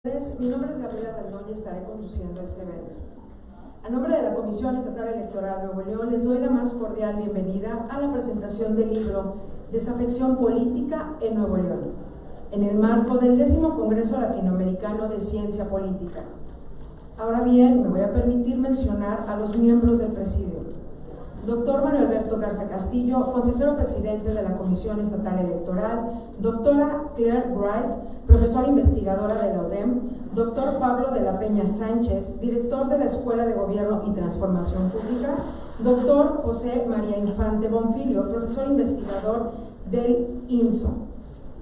Mi nombre es Gabriela Rendón y estaré conduciendo este evento. A nombre de la Comisión Estatal Electoral Nuevo León, les doy la más cordial bienvenida a la presentación del libro Desafección Política en Nuevo León, en el marco del 10º Congreso Latinoamericano de Ciencia Política. Ahora bien, me voy a permitir mencionar a los miembros del presidio. Doctor Mario Alberto Garza Castillo, consejero presidente de la Comisión Estatal Electoral. Doctora Claire Wright, profesora investigadora de la UDEM. Doctor Pablo de la Peña Sánchez, director de la Escuela de Gobierno y Transformación Pública. Doctor José María Infante Bonfilio, profesor investigador del INSO.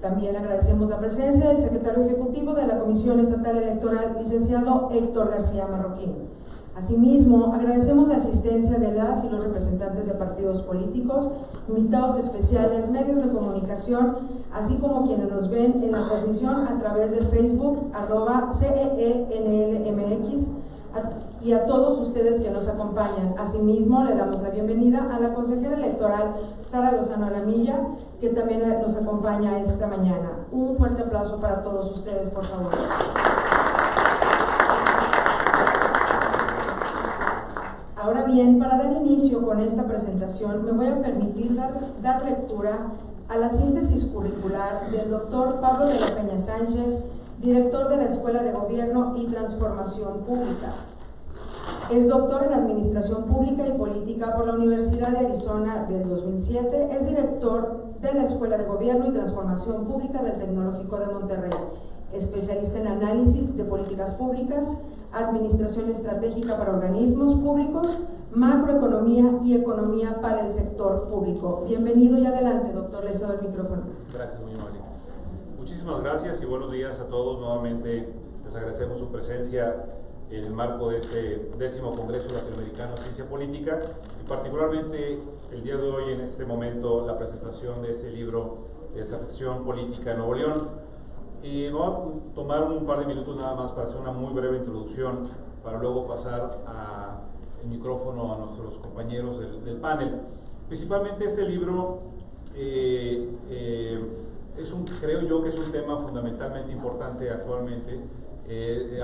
También agradecemos la presencia del secretario ejecutivo de la Comisión Estatal Electoral, licenciado Héctor García Marroquín. Asimismo, agradecemos la asistencia de las y los representantes de partidos políticos, invitados especiales, medios de comunicación, así como quienes nos ven en la transmisión a través de Facebook, @CENLMX, y a todos ustedes que nos acompañan. Asimismo, le damos la bienvenida a la consejera electoral Sara Lozano Aramilla, que también nos acompaña esta mañana. Un fuerte aplauso para todos ustedes, por favor. Ahora bien, para dar inicio con esta presentación, me voy a permitir dar lectura a la síntesis curricular del doctor Pablo de la Peña Sánchez, director de la Escuela de Gobierno y Transformación Pública. Es doctor en Administración Pública y Política por la Universidad de Arizona del 2007. Es director de la Escuela de Gobierno y Transformación Pública del Tecnológico de Monterrey. Especialista en análisis de políticas públicas, administración estratégica para organismos públicos, macroeconomía y economía para el sector público. Bienvenido y adelante, doctor, le cedo el micrófono. Gracias, muy amable. Muchísimas gracias y buenos días a todos. Nuevamente les agradecemos su presencia en el marco de este 10º Congreso Latinoamericano de Ciencia Política y particularmente el día de hoy, en este momento, la presentación de este libro Desafección Política en Nuevo León. Y vamos a tomar un par de minutos nada más para hacer una muy breve introducción, para luego pasar el micrófono a nuestros compañeros del panel. Principalmente este libro creo yo que es un tema fundamentalmente importante actualmente.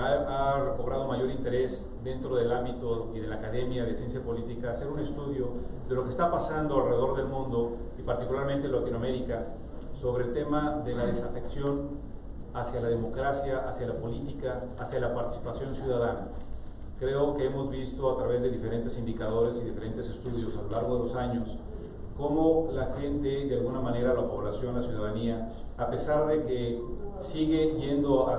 Ha recobrado mayor interés dentro del ámbito y de la academia de ciencia política hacer un estudio de lo que está pasando alrededor del mundo y particularmente en Latinoamérica sobre el tema de la desafección hacia la democracia, hacia la política, hacia la participación ciudadana. Creo que hemos visto a través de diferentes indicadores y diferentes estudios a lo largo de los años cómo la gente, de alguna manera la población, la ciudadanía, a pesar de que sigue yendo a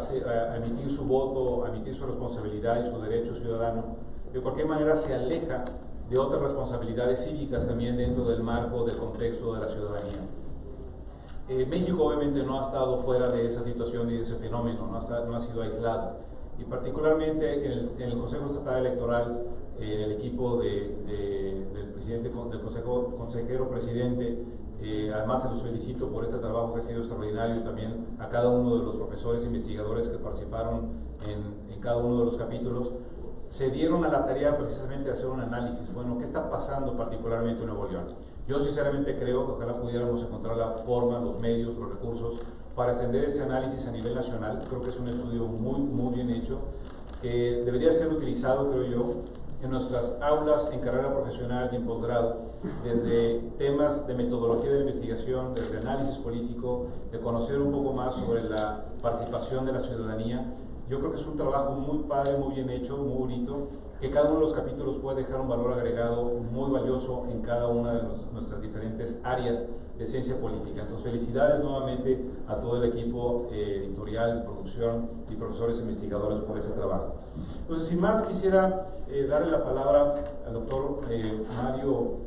emitir su voto, a emitir su responsabilidad y su derecho ciudadano, de cualquier manera se aleja de otras responsabilidades cívicas también dentro del marco, del contexto de la ciudadanía. México obviamente no ha estado fuera de esa situación y de ese fenómeno, no ha sido aislado. Y particularmente en el Consejo Estatal Electoral, el equipo del presidente, del consejero presidente, además se los felicito por este trabajo que ha sido extraordinario, y también a cada uno de los profesores e investigadores que participaron en cada uno de los capítulos, se dieron a la tarea precisamente de hacer un análisis. Bueno, ¿qué está pasando particularmente en Nuevo León? Yo sinceramente creo que ojalá pudiéramos encontrar la forma, los medios, los recursos para extender ese análisis a nivel nacional. Creo que es un estudio muy bien hecho, que debería ser utilizado, creo yo, en nuestras aulas en carrera profesional y en posgrado, desde temas de metodología de la investigación, desde análisis político, de conocer un poco más sobre la participación de la ciudadanía. Yo creo que es un trabajo muy padre, muy bien hecho, muy bonito, que cada uno de los capítulos puede dejar un valor agregado muy valioso en cada una de nuestras diferentes áreas de ciencia política. Entonces, felicidades nuevamente a todo el equipo editorial, producción y profesores investigadores por ese trabajo. Entonces, sin más, quisiera darle la palabra al doctor Mario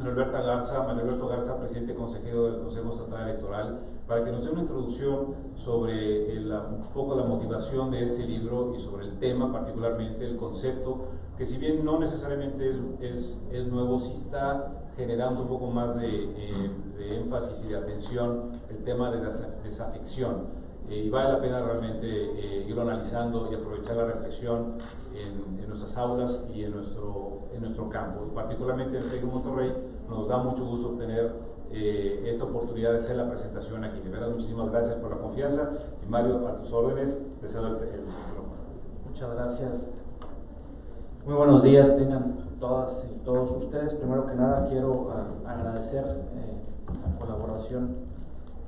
Alberto Garza, presidente consejero del Consejo Estatal Electoral, para que nos dé una introducción sobre un poco la motivación de este libro y sobre el tema, particularmente el concepto, que si bien no necesariamente es nuevo, sí está generando un poco más de énfasis y de atención el tema de la desafección. Y vale la pena realmente irlo analizando y aprovechar la reflexión en nuestras aulas y en nuestro campo. Y particularmente en el TEC de Monterrey nos da mucho gusto tener esta oportunidad de hacer la presentación aquí. De verdad, muchísimas gracias por la confianza. Y Mario, a tus órdenes, te cedo el micrófono. Muchas gracias. Muy buenos días tengan todas y todos ustedes. Primero que nada quiero agradecer la colaboración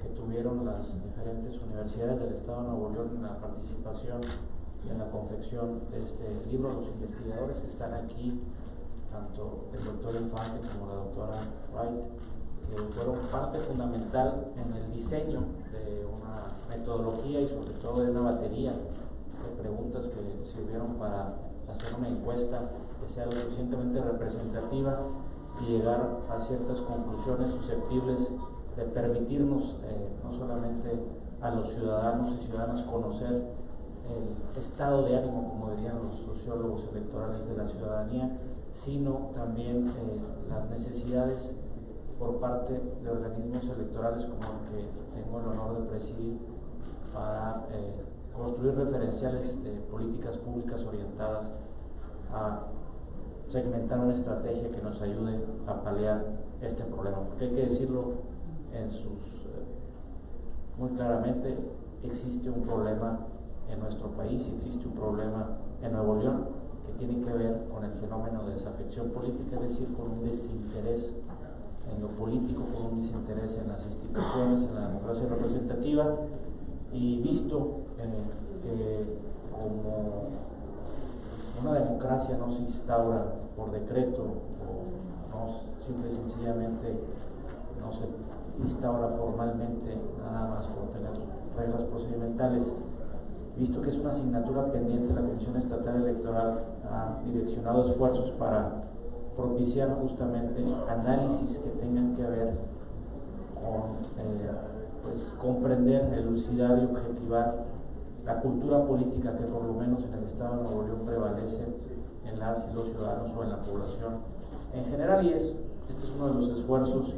que tuvieron las diferentes universidades del Estado de Nuevo León en la participación y en la confección de este libro. Los investigadores que están aquí, tanto el doctor Infante como la doctora Wright, que fueron parte fundamental en el diseño de una metodología y sobre todo de una batería de preguntas que sirvieron para hacer una encuesta que sea lo suficientemente representativa y llegar a ciertas conclusiones susceptibles de permitirnos no solamente a los ciudadanos y ciudadanas conocer el estado de ánimo, como dirían los sociólogos electorales de la ciudadanía, sino también las necesidades por parte de organismos electorales como el que tengo el honor de presidir para construir referenciales de políticas públicas orientadas a segmentar una estrategia que nos ayude a paliar este problema. Porque hay que decirlo muy claramente, existe un problema en nuestro país, existe un problema en Nuevo León que tiene que ver con el fenómeno de desafección política, es decir, con un desinterés en lo político, con un desinterés en las instituciones, en la democracia representativa, y visto que como una democracia no se instaura por decreto o no simple y sencillamente no se instaura formalmente nada más por tener reglas procedimentales, visto que es una asignatura pendiente, la Comisión Estatal Electoral ha direccionado esfuerzos para propiciar justamente análisis que tengan que ver con comprender, elucidar y objetivar la cultura política que por lo menos en el Estado de Nuevo León prevalece en las y los ciudadanos o en la población en general, y este es uno de los esfuerzos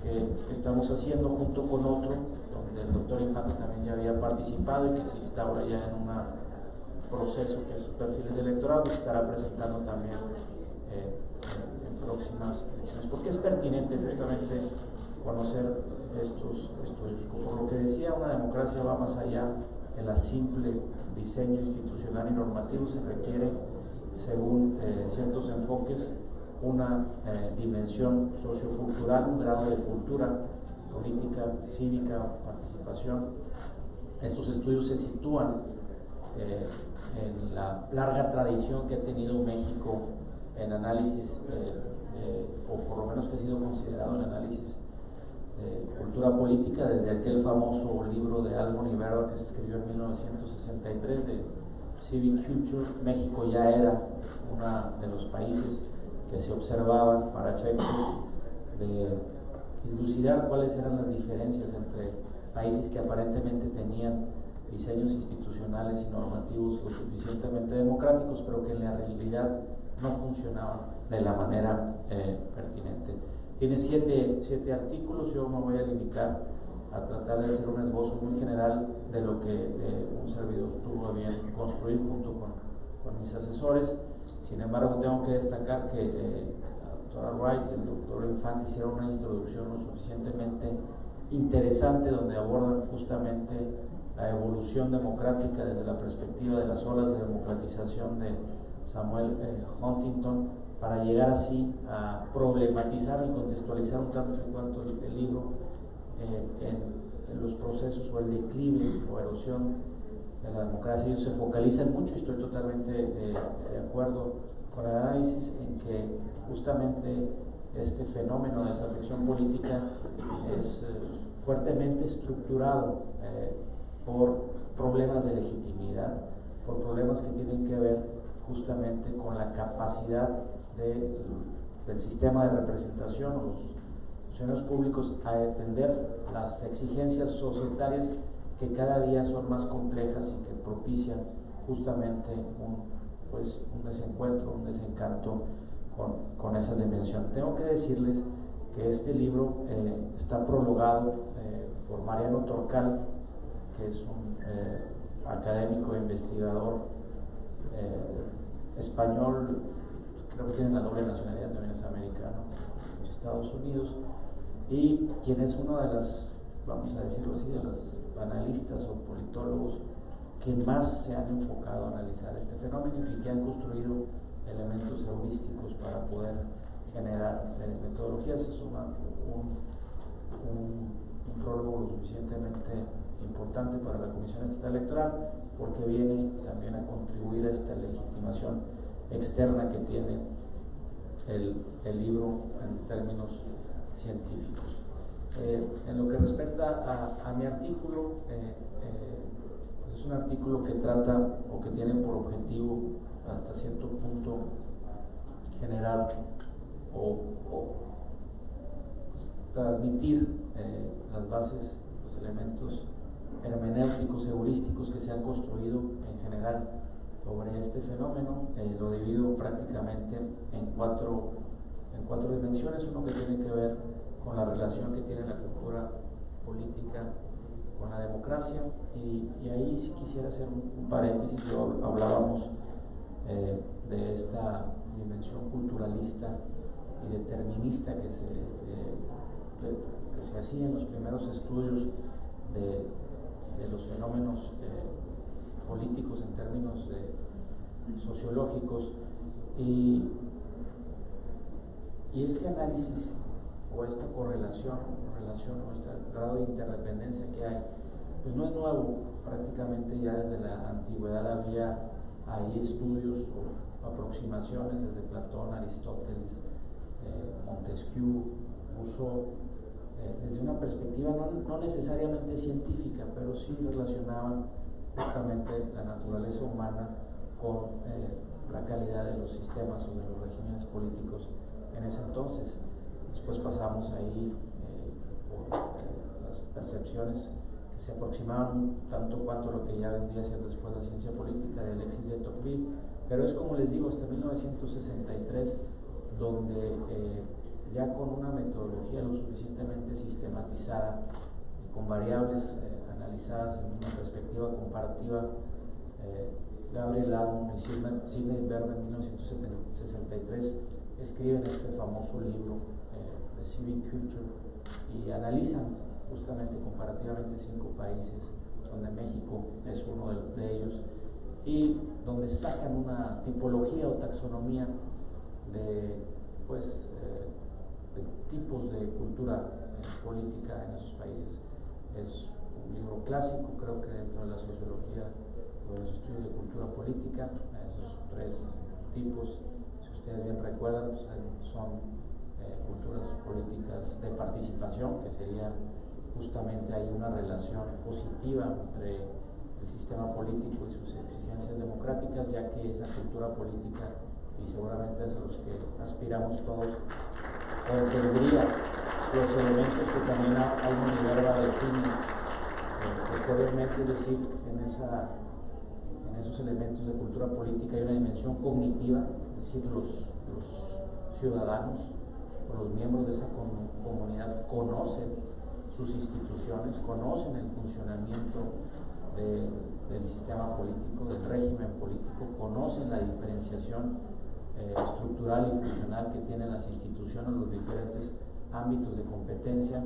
que estamos haciendo junto con otro, donde el doctor Infante también ya había participado y que se instaura ya en un proceso que es perfiles de electorado, que se estará presentando también en próximas elecciones, porque es pertinente justamente conocer estos estudios. Por lo que decía, una democracia va más allá de la simple diseño institucional y normativo, se requiere, según ciertos enfoques, una dimensión sociocultural, un grado de cultura política, cívica, participación. Estos estudios se sitúan en la larga tradición que ha tenido México en análisis, o por lo menos que ha sido considerado en análisis de cultura política, desde aquel famoso libro de Almon y Berba que se escribió en 1963 de Civic Culture. México ya era uno de los países que se observaban para efectos de dilucidar cuáles eran las diferencias entre países que aparentemente tenían diseños institucionales y normativos lo suficientemente democráticos, pero que en la realidad no funcionaban de la manera pertinente. Tiene siete artículos, yo me voy a limitar a tratar de hacer un esbozo muy general de lo que un servidor tuvo a bien construir junto con mis asesores. Sin embargo, tengo que destacar que la doctora Wright y el doctor Infante hicieron una introducción lo suficientemente interesante donde abordan justamente la evolución democrática desde la perspectiva de las olas de democratización de Samuel Huntington, para llegar así a problematizar y contextualizar un tanto en cuanto el libro en los procesos o el declive o erosión de la democracia. Ellos se focalizan mucho, y estoy totalmente de acuerdo con el análisis en que justamente este fenómeno de desafección política es fuertemente estructurado por problemas de legitimidad, por problemas que tienen que ver justamente con la capacidad del sistema de representación o los funcionarios públicos a atender las exigencias societarias que cada día son más complejas y que propician justamente un desencuentro, un desencanto con esa dimensión. Tengo que decirles que este libro está prologado por Mariano Torcal, que es un académico e investigador español, creo que tiene la doble nacionalidad, también es americano, en los Estados Unidos, y quien es uno de las, vamos a decirlo así, de los analistas o politólogos que más se han enfocado a analizar este fenómeno y que han construido elementos heurísticos para poder generar metodologías. Es un prólogo lo suficientemente importante para la Comisión Estatal Electoral, porque viene también a contribuir a esta legitimación externa que tiene el libro en términos científicos. En lo que respecta a mi artículo, es un artículo que trata o que tiene por objetivo hasta cierto punto generar o transmitir las bases, los elementos hermenéuticos, heurísticos que se han construido en general sobre este fenómeno. Lo divido prácticamente en cuatro dimensiones. Uno que tiene que ver con la relación que tiene la cultura política con la democracia, y ahí sí quisiera hacer un paréntesis. Hablábamos de esta dimensión culturalista y determinista que se hacía en los primeros estudios de los fenómenos políticos en términos sociológicos, y este análisis o esta correlación o este grado de interdependencia que hay, pues no es nuevo. Prácticamente ya desde la antigüedad había ahí estudios o aproximaciones desde Platón, Aristóteles, Montesquieu, Rousseau, desde una perspectiva no necesariamente científica, pero sí relacionaban justamente la naturaleza humana con la calidad de los sistemas o de los regímenes políticos en ese entonces. Después pasamos ahí por las percepciones que se aproximaban tanto cuanto lo que ya vendría a ser después la ciencia política de Alexis de Tocqueville, pero es, como les digo, hasta 1963 donde ya con una metodología lo suficientemente sistematizada y con variables analizadas en una perspectiva comparativa, Gabriel Almond y Sidney Berman en 1963 escriben este famoso libro de Civic Culture y analizan justamente comparativamente 5 países, donde México es uno de ellos, y donde sacan una tipología o taxonomía de tipos de cultura política en esos países. Es un libro clásico, creo que dentro de la sociología o de los estudios de cultura política. Esos 3 tipos, si ustedes bien recuerdan, pues son culturas políticas de participación, que sería justamente hay una relación positiva entre el sistema político y sus exigencias democráticas, ya que esa cultura política, y seguramente es a los que aspiramos todos, contendría los elementos que también Almond y Berman definen posteriormente, es decir, en esos elementos de cultura política hay una dimensión cognitiva, es decir, los ciudadanos o los miembros de esa comunidad conocen sus instituciones, conocen el funcionamiento del sistema político, del régimen político, conocen la diferenciación estructural y funcional que tienen las instituciones, los diferentes ámbitos de competencia.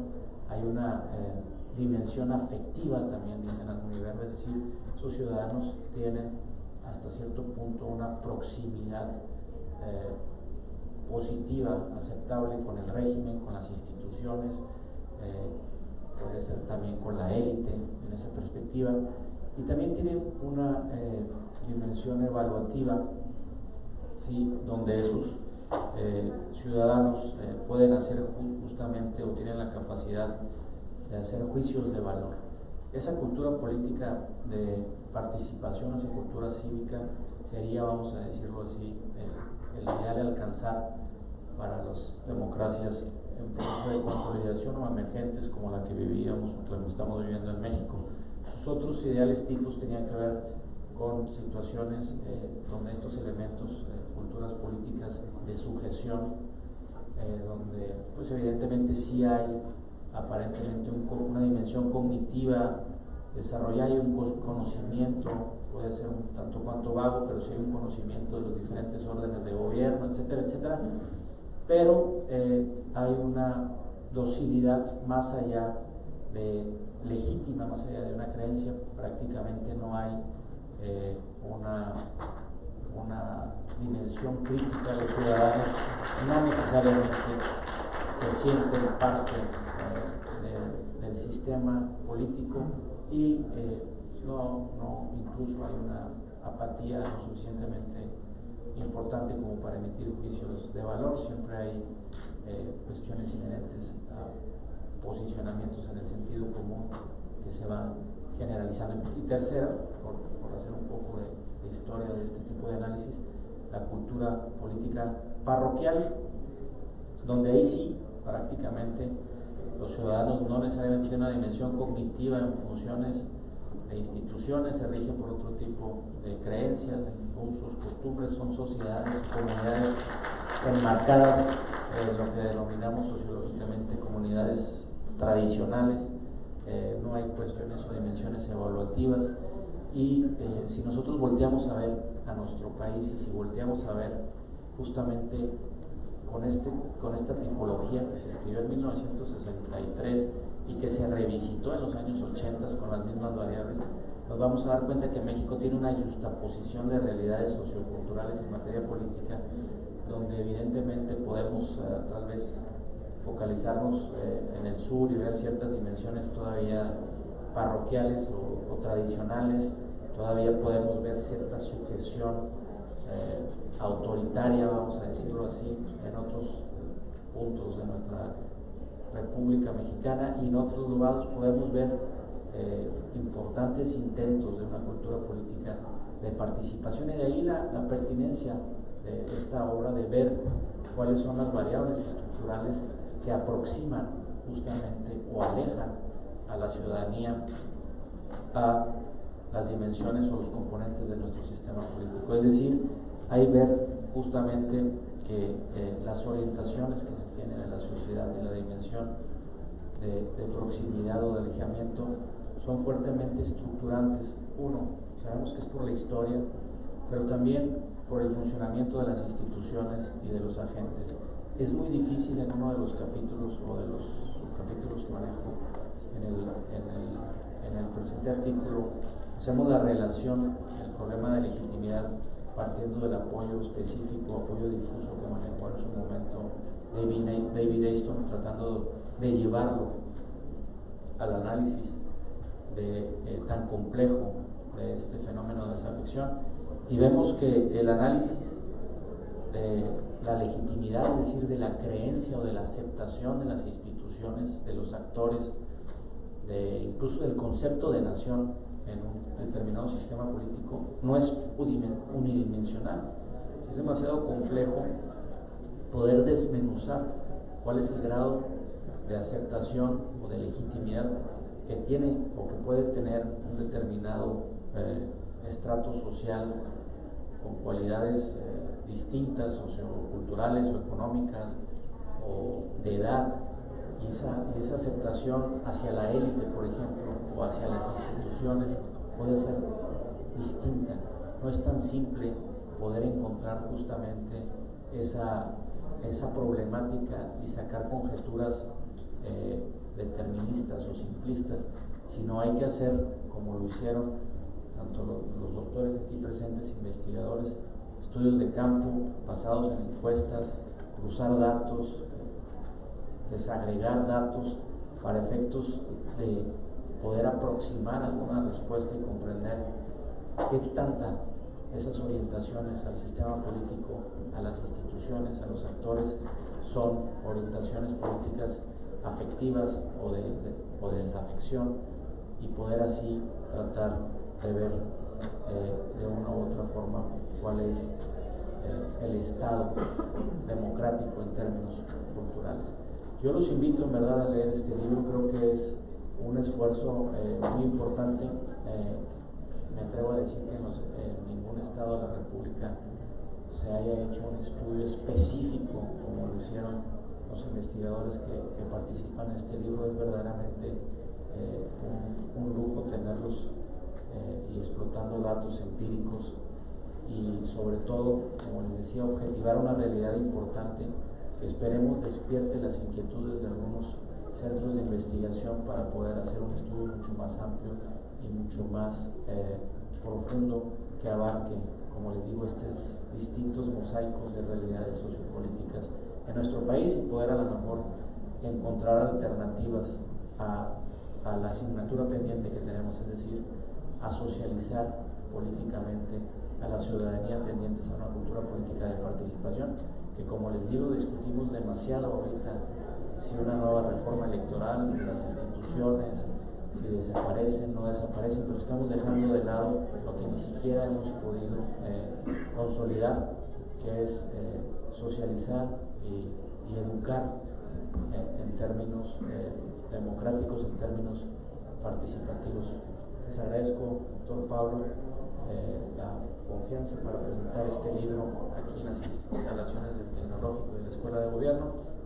Hay una dimensión afectiva también, dicen Almond y Berman, es decir, sus ciudadanos tienen hasta cierto punto una proximidad positiva, aceptable con el régimen, con las instituciones, puede ser también con la élite en esa perspectiva, y también tienen una dimensión evaluativa, ¿sí?, donde esos ciudadanos pueden hacer justamente o tienen la capacidad de hacer juicios de valor. Esa cultura política de participación, esa cultura cívica, sería, vamos a decirlo así, el ideal a alcanzar para las democracias en proceso de consolidación o emergentes como la que vivíamos o la que estamos viviendo en México. Sus otros ideales tipos tenían que ver con situaciones donde estos elementos, culturas políticas de sujeción, donde pues evidentemente sí hay aparentemente una dimensión cognitiva desarrollada, y un conocimiento, puede ser un tanto cuanto vago, pero sí hay un conocimiento de los diferentes órdenes de gobierno, etcétera, etcétera, pero hay una docilidad más allá de legítima, más allá de una creencia. Prácticamente no hay una dimensión crítica de los ciudadanos, no necesariamente se sienten parte del sistema político y incluso hay una apatía lo suficientemente importante como para emitir juicios de valor. Siempre hay cuestiones inherentes a posicionamientos en el sentido común que se van generalizando. Y tercera, por hacer un poco de historia de este tipo de análisis, la cultura política parroquial, donde ahí sí prácticamente los ciudadanos no necesariamente tienen una dimensión cognitiva en funciones de instituciones, se rigen por otro tipo de creencias, usos, costumbres, son sociedades, comunidades enmarcadas en lo que denominamos sociológicamente comunidades tradicionales. No hay cuestiones o dimensiones evaluativas, y si nosotros volteamos a ver a nuestro país y si volteamos a ver justamente con esta tipología que se escribió en 1963 y que se revisitó en los años 80 con las mismas variables, nos vamos a dar cuenta que México tiene una justaposición de realidades socioculturales en materia política, donde evidentemente podemos tal vez focalizarnos en el sur y ver ciertas dimensiones todavía parroquiales o tradicionales. Todavía podemos ver cierta sujeción autoritaria, vamos a decirlo así, en otros puntos de nuestra República Mexicana, y en otros lugares podemos ver importantes intentos de una cultura política de participación, y de ahí la pertinencia de esta obra de ver cuáles son las variables estructurales que aproximan justamente o alejan a la ciudadanía a las dimensiones o los componentes de nuestro sistema político. Es decir, hay ver justamente que las orientaciones que se tienen en la sociedad y la dimensión de proximidad o de alejamiento son fuertemente estructurantes. Uno, sabemos que es por la historia, pero también por el funcionamiento de las instituciones y de los agentes. Es muy difícil en uno de los capítulos o de los capítulos que manejo en el presente artículo, hacemos la relación del problema de legitimidad partiendo del apoyo específico, apoyo difuso que manejó en su momento David Easton, tratando de llevarlo al análisis tan complejo de este fenómeno de desafección, y vemos que el análisis de la legitimidad, es decir, de la creencia o de la aceptación de las instituciones, de los actores, incluso del concepto de nación en un determinado sistema político, no es unidimensional. Es demasiado complejo poder desmenuzar cuál es el grado de aceptación o de legitimidad que tiene o que puede tener un determinado estrato social con cualidades distintas, socioculturales o económicas o de edad, y esa aceptación hacia la élite, por ejemplo, o hacia las instituciones puede ser distinta. No es tan simple poder encontrar justamente esa problemática y sacar conjeturas deterministas o simplistas, sino hay que hacer, como lo hicieron tanto los doctores aquí presentes, investigadores, estudios de campo basados en encuestas, cruzar datos, desagregar datos para efectos de poder aproximar alguna respuesta y comprender qué tanta esas orientaciones al sistema político, a las instituciones, a los actores, son orientaciones políticas afectivas o de desafección, y poder así tratar de ver de una u otra forma cuál es el estado democrático en términos culturales. Yo los invito en verdad a leer este libro. Creo que es un esfuerzo muy importante. Me atrevo a decir que en ningún estado de la República se haya hecho un estudio específico como lo hicieron los investigadores que participan en este libro. Es verdaderamente un lujo tenerlos y explotando datos empíricos, y sobre todo, como les decía, objetivar una realidad importante que esperemos despierte las inquietudes de algunos centros de investigación para poder hacer un estudio mucho más amplio y mucho más profundo, que abarque, como les digo, estos distintos mosaicos de realidades sociopolíticas en nuestro país, y poder a lo mejor encontrar alternativas a la asignatura pendiente que tenemos, es decir, a socializar políticamente a la ciudadanía tendientes a una cultura política de participación, que, como les digo, discutimos demasiado ahorita si una nueva reforma electoral, las instituciones, si desaparecen, no desaparecen, pero estamos dejando de lado lo que ni siquiera hemos podido consolidar, que es socializar y educar en términos democráticos, en términos participativos. Les agradezco, doctor Pablo, la confianza para presentar este libro aquí en las instalaciones del Tecnológico de la Escuela de Gobierno.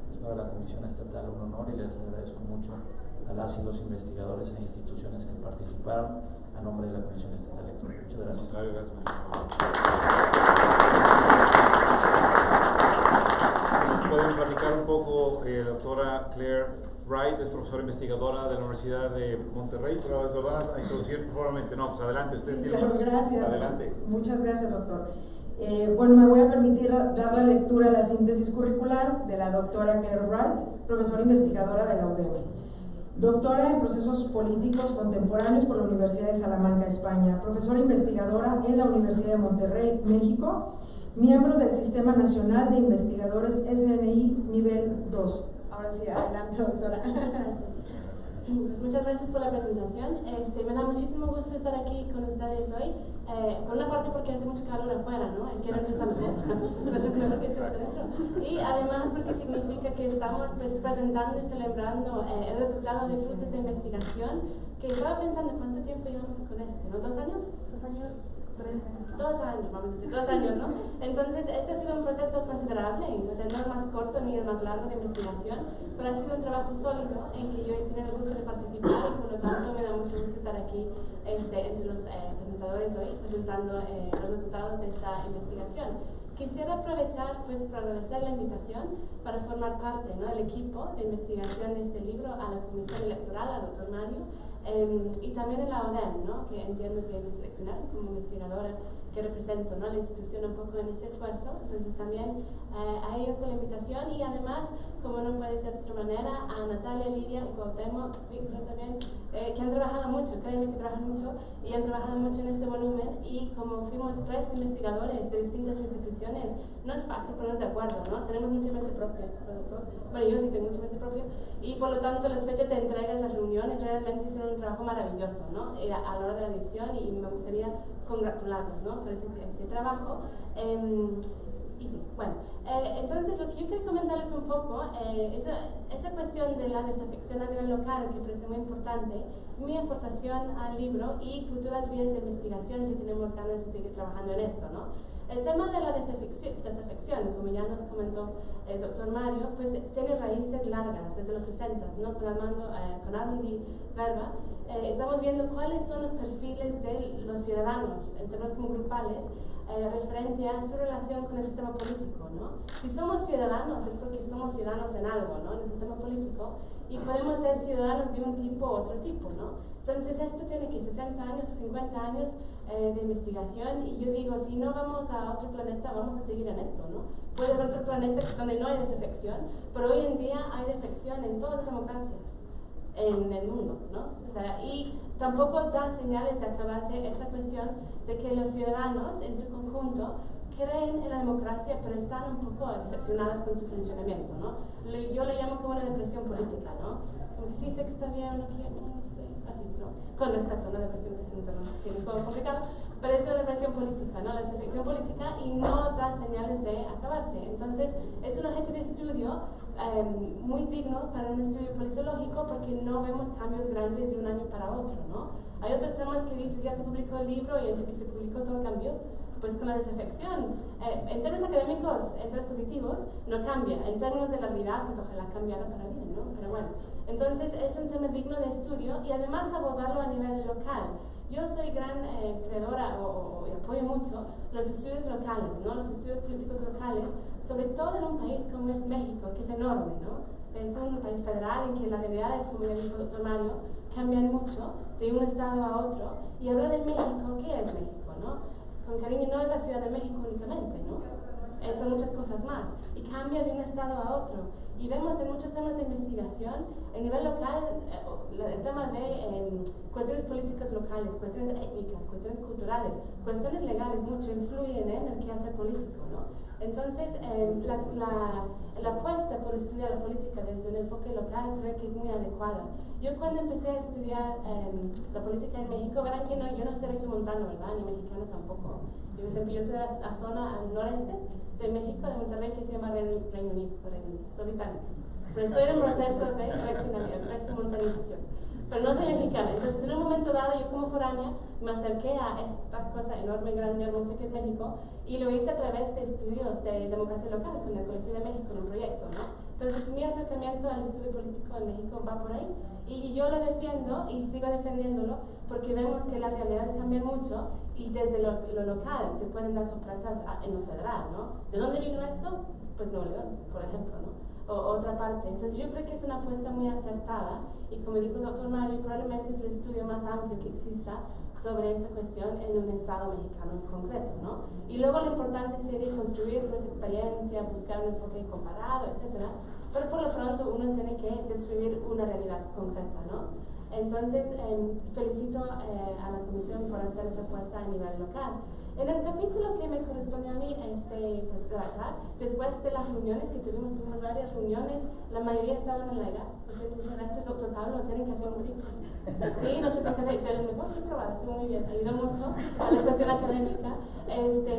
Es para la Comisión Estatal un honor, y les agradezco mucho a las y los investigadores e instituciones que participaron a nombre de la Comisión Estatal Electoral. Muchas gracias. Podemos platicar un poco, doctora Claire Wright, es profesora investigadora de la Universidad de Monterrey, pero lo van a introducir formalmente. No, pues adelante, usted tiene claro, gracias. Adelante. Muchas gracias, doctor. Bueno, me voy a permitir dar la lectura a la síntesis curricular de la doctora Claire Wright, profesora investigadora de la UDEM. Doctora en Procesos Políticos Contemporáneos por la Universidad de Salamanca, España. Profesora investigadora en la Universidad de Monterrey, México. Miembro del Sistema Nacional de Investigadores SNI Nivel 2. Ahora sí, adelante, doctora. Pues muchas gracias por la presentación. Me da muchísimo gusto estar aquí con ustedes hoy. Por una parte porque hace mucho calor afuera, ¿no? Aquí adentro está mejor, entonces mejor que esté adentro. Y además porque significa que estamos presentando y celebrando el resultado de frutos de investigación, que estaba pensando cuánto tiempo llevamos con esto, ¿no? ¿2 años? 2 años. 2 años, vamos a decir, 2 años, ¿no? Entonces, este ha sido un proceso considerable, o sea, no es más corto ni el más largo de investigación, pero ha sido un trabajo sólido en que yo he tenido el gusto de participar, y por lo tanto me da mucho gusto estar aquí entre los presentadores hoy, presentando los resultados de esta investigación. Quisiera aprovechar, pues, para agradecer la invitación para formar parte, ¿no?, del equipo de investigación de este libro, a la Comisión Electoral, al doctor Mario, y también en la ODEM, ¿no?, que entiendo que me seleccionaron como investigadora que represento, ¿no?, la institución un poco en este esfuerzo. Entonces también a ellos por la invitación, y además, como no puede ser de otra manera, a Natalia, Lidia, Cuauhtémoc, Víctor también, que han trabajado mucho, créanme que trabajan mucho, y han trabajado mucho en este volumen, y como fuimos 3 investigadores de distintas instituciones, no es fácil ponernos de acuerdo, ¿no? Tenemos mucha mente propia, ¿no? Bueno, yo sí tengo mucha mente propia, y por lo tanto las fechas de entrega de las reuniones realmente hicieron un trabajo maravilloso, ¿no?, a la hora de la edición, y me gustaría congratularlos, ¿no?, por ese trabajo. Y sí, bueno, entonces lo que yo quería comentarles un poco, esa cuestión de la desafección a nivel local, que parece muy importante, mi aportación al libro y futuras vías de investigación si tenemos ganas de seguir trabajando en esto, ¿no? El tema de la desafección, como ya nos comentó el doctor Mario, pues tiene raíces largas, desde los 60, ¿no?, con Armand y Verba. Estamos viendo cuáles son los perfiles de los ciudadanos, en términos como grupales, referente a su relación con el sistema político, ¿no? Si somos ciudadanos es porque somos ciudadanos en algo, ¿no?, en el sistema político, y podemos ser ciudadanos de un tipo u otro tipo, ¿no? Entonces esto tiene que 60 años, 50 años de investigación, y yo digo, si no vamos a otro planeta, vamos a seguir en esto, ¿no? Puede haber otro planeta donde no hay desafección, pero hoy en día hay defección en todas las democracias en el mundo, ¿no? O sea, y tampoco da señales de acabarse esa cuestión de que los ciudadanos en su conjunto creen en la democracia, pero están un poco decepcionados con su funcionamiento, ¿no? Yo lo llamo como una depresión política, ¿no? Como que sí sé que está bien, no quiero, no sé, así, ¿no? Con respecto a una depresión, que es un tema que es muy complicado, pero es una depresión política, ¿no? La desafección política, y no da señales de acabarse. Entonces, es un objeto de estudio muy digno para un estudio politológico, porque no vemos cambios grandes de un año para otro, ¿no? Hay otros temas que dices, ya se publicó el libro y entre que se publicó todo cambió. Pues con la desafección, en términos académicos, en términos positivos, no cambia. En términos de la realidad, pues ojalá cambiara para bien, ¿no? Pero bueno, entonces es un tema digno de estudio, y además abordarlo a nivel local. Yo soy gran creadora y apoyo mucho los estudios locales, ¿no? Los estudios políticos locales, sobre todo en un país como es México, que es enorme, ¿no? Es un país federal en que las realidades, como ya dijo el doctor Mario, cambian mucho de un estado a otro. Y hablar de México, ¿qué es México, no? Con cariño, no es la Ciudad de México únicamente, ¿no? Son muchas cosas más. Y cambia de un estado a otro. Y vemos en muchos temas de investigación, a nivel local, el tema de cuestiones políticas locales, cuestiones étnicas, cuestiones culturales, cuestiones legales, mucho influyen en el quehacer político, ¿no? Entonces, la apuesta por estudiar la política desde un enfoque local creo que es muy adecuada. Yo cuando empecé a estudiar la política en México, verán que yo no soy regiomontano, ¿verdad? Ni mexicano tampoco. Yo soy de la zona al noreste de México, de Monterrey, que se llama Reino Unido, soy británica. Pero estoy en un proceso de regiomontanización. Pero no soy mexicana. Entonces, en un momento dado, yo como foránea me acerqué a esta cosa enorme, grande, hermosa que es México, y lo hice a través de estudios de democracia local con el Colegio de México en un proyecto, ¿no? Entonces, mi acercamiento al estudio político en México va por ahí, y yo lo defiendo y sigo defendiéndolo porque vemos que las realidades cambian mucho y desde lo local se pueden dar sorpresas en lo federal, ¿no? ¿De dónde vino esto? Pues Nuevo León, por ejemplo, ¿no? O otra parte. Entonces yo creo que es una apuesta muy acertada y como dijo el doctor Mario, probablemente es el estudio más amplio que exista sobre esta cuestión en un estado mexicano en concreto, ¿no? Y luego lo importante sería construir esa experiencia, buscar un enfoque comparado, etc. Pero por lo pronto uno tiene que describir una realidad concreta, ¿no? Entonces, felicito a la comisión por hacer esa apuesta a nivel local. En el capítulo que me correspondió a mí pues, redactar, después de las reuniones que tuvimos varias reuniones, la mayoría estaban en la edad. Por cierto, muchas gracias, doctor Pablo, tienen café muy rico. Sí, no sé si café del mejor, estoy probada, estuvo muy bien, ayudó mucho a la cuestión académica.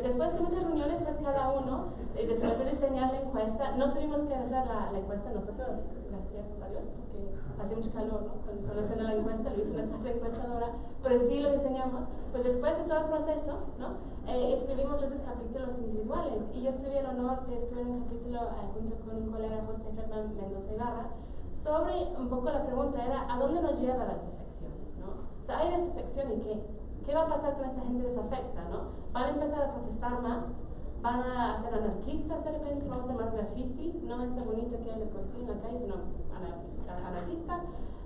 Después de muchas reuniones, pues cada uno, después de diseñar la encuesta, no tuvimos que hacer la encuesta nosotros, gracias a Dios, porque hacía mucho calor, ¿no? Cuando estaba haciendo la encuesta, lo hice una casa encuestadora, pero sí lo diseñamos. Pues después de todo el proceso, ¿no? Escribimos esos capítulos individuales y yo tuve el honor de escribir un capítulo junto con un colega, José Fernán Mendoza Ibarra, sobre un poco la pregunta era ¿a dónde nos lleva la desafección? ¿No? O sea, ¿hay desafección y qué? ¿Qué va a pasar con esta gente desafecta? ¿No? ¿Van a empezar a protestar más? ¿Van a ser anarquistas de repente? ¿Vamos a hacer más graffiti? No esta bonita que hay de poesía en la calle, sino anarquista.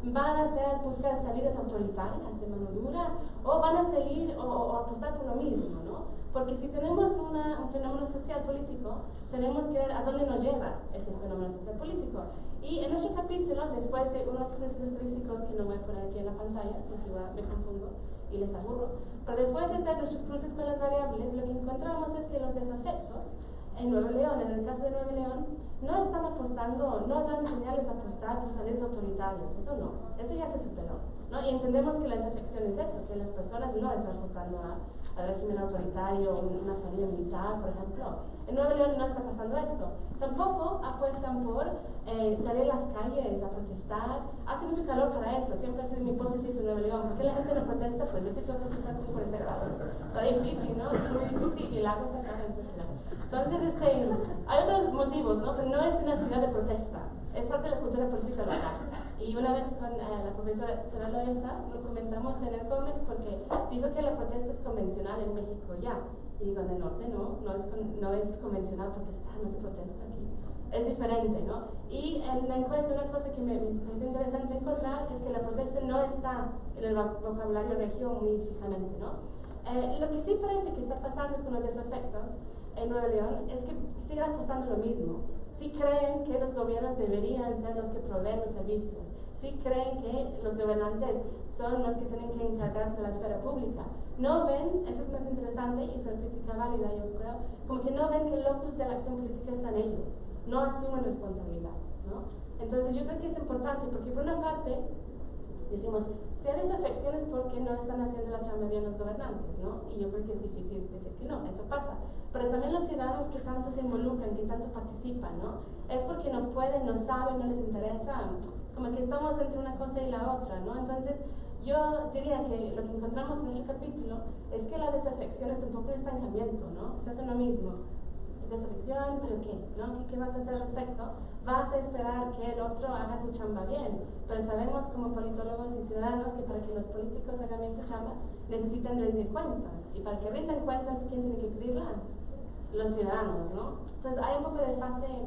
¿Van a buscar salidas autoritarias de mano dura? ¿O van a salir o apostar por lo mismo? ¿No? Porque si tenemos un fenómeno social político, tenemos que ver a dónde nos lleva ese fenómeno social político. Y en nuestro capítulo, después de unos cruces estadísticos que no voy a poner aquí en la pantalla, porque igual me confundo y les aburro, pero después de estar nuestros cruces con las variables, lo que encontramos es que los desafectos en Nuevo León, en el caso de Nuevo León, no están apostando, no dan señales a apostar por salidas autoritarias, eso no, eso ya se superó, ¿no? Y entendemos que la desafección es eso, que las personas no están apostando al régimen autoritario, una salida militar, por ejemplo. En Nuevo León no está pasando esto. Tampoco apuestan por salir a las calles a protestar. Hace mucho calor para eso, siempre ha sido mi hipótesis en Nuevo León. ¿Por qué la gente no protesta? Pues vete tú a protestar con 40 grados. Está difícil, ¿no? Es muy difícil y el agua está cara en esta ciudad. Entonces, hay otros motivos, ¿no? Pero no es una ciudad de protesta. Es parte de la cultura política local. Y una vez con la profesora Sara Loesa lo comentamos en el COMEX porque dijo que la protesta es convencional en México ya. Y digo, en el norte no es convencional protestar, no se protesta aquí. Es diferente, ¿no? Y en la encuesta una cosa que me parece interesante encontrar es que la protesta no está en el vocabulario regio muy fijamente, ¿no? Lo que sí parece que está pasando con los desafectos en Nuevo León es que siguen apostando lo mismo. Sí creen que los gobiernos deberían ser los que proveen los servicios. Sí creen que los gobernantes son los que tienen que encargarse de la esfera pública. No ven, eso es más interesante y es una crítica válida, yo creo, como que no ven que el locus de la acción política están ellos. No asumen responsabilidad, ¿no? Entonces yo creo que es importante porque por una parte decimos, si hay desafecciones porque no están haciendo la chamba bien los gobernantes, ¿no? Y yo creo que es difícil decir que no, eso pasa. Pero también los ciudadanos que tanto se involucran, que tanto participan, ¿no? Es porque no pueden, no saben, no les interesa, como que estamos entre una cosa y la otra, ¿no? Entonces, yo diría que lo que encontramos en nuestro capítulo es que la desafección es un poco un estancamiento, ¿no? Estás en lo mismo. Desafección, pero ¿qué? ¿No? ¿Qué vas a hacer al respecto? Vas a esperar que el otro haga su chamba bien, pero sabemos como politólogos y ciudadanos ciudadanos que para que los políticos hagan bien su chamba necesitan rendir cuentas. Y para que rindan cuentas, ¿quién tiene que pedirlas? Los ciudadanos, ¿no? Entonces hay un poco de desfase ahí.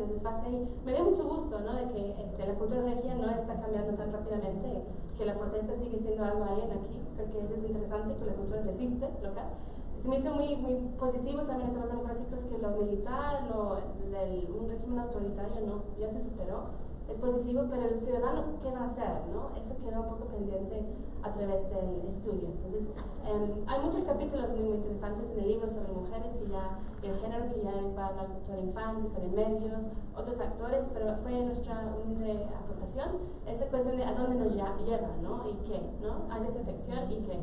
Me dio mucho gusto, ¿no? De que la cultura regia no está cambiando tan rápidamente, que la protesta sigue siendo algo alien aquí. Creo que eso es interesante, que la cultura resiste local. Se me hizo muy, muy positivo también en temas democráticos que lo militar, un régimen autoritario, no, ya se superó. Es positivo, pero el ciudadano, ¿qué va a hacer? ¿No? Eso queda un poco pendiente a través del estudio. Entonces, hay muchos capítulos muy, muy interesantes en el libro sobre mujeres el género, que ya les va a hablar el doctor Infante, sobre medios, otros actores, pero fue nuestra única aportación, esa cuestión de a dónde nos lleva, ¿no? Y qué, ¿no? Hay desafección y qué.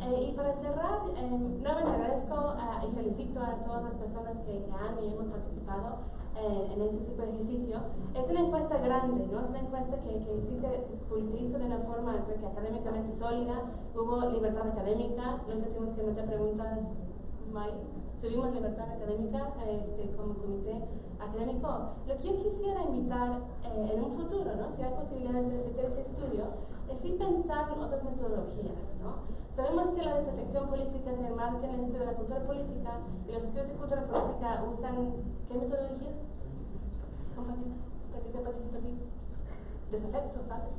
Y para cerrar, nuevamente agradezco y felicito a todas las personas que han y hemos participado en este tipo de ejercicio. Es una encuesta grande, ¿no? Es una encuesta que sí se hizo de una forma, creo que académicamente sólida. Hubo libertad académica, nunca tuvimos que meter preguntas mal. Tuvimos libertad académica como comité académico. Lo que yo quisiera invitar en un futuro, ¿no? Si hay posibilidades de repetir ese estudio, es sí pensar en otras metodologías, ¿no? Sabemos que la desafección política se enmarca en el estudio de la cultura política, y los estudios de cultura política usan ¿qué metodología? Compañeros, para que sea participativo. Desafecto, ¿sabes?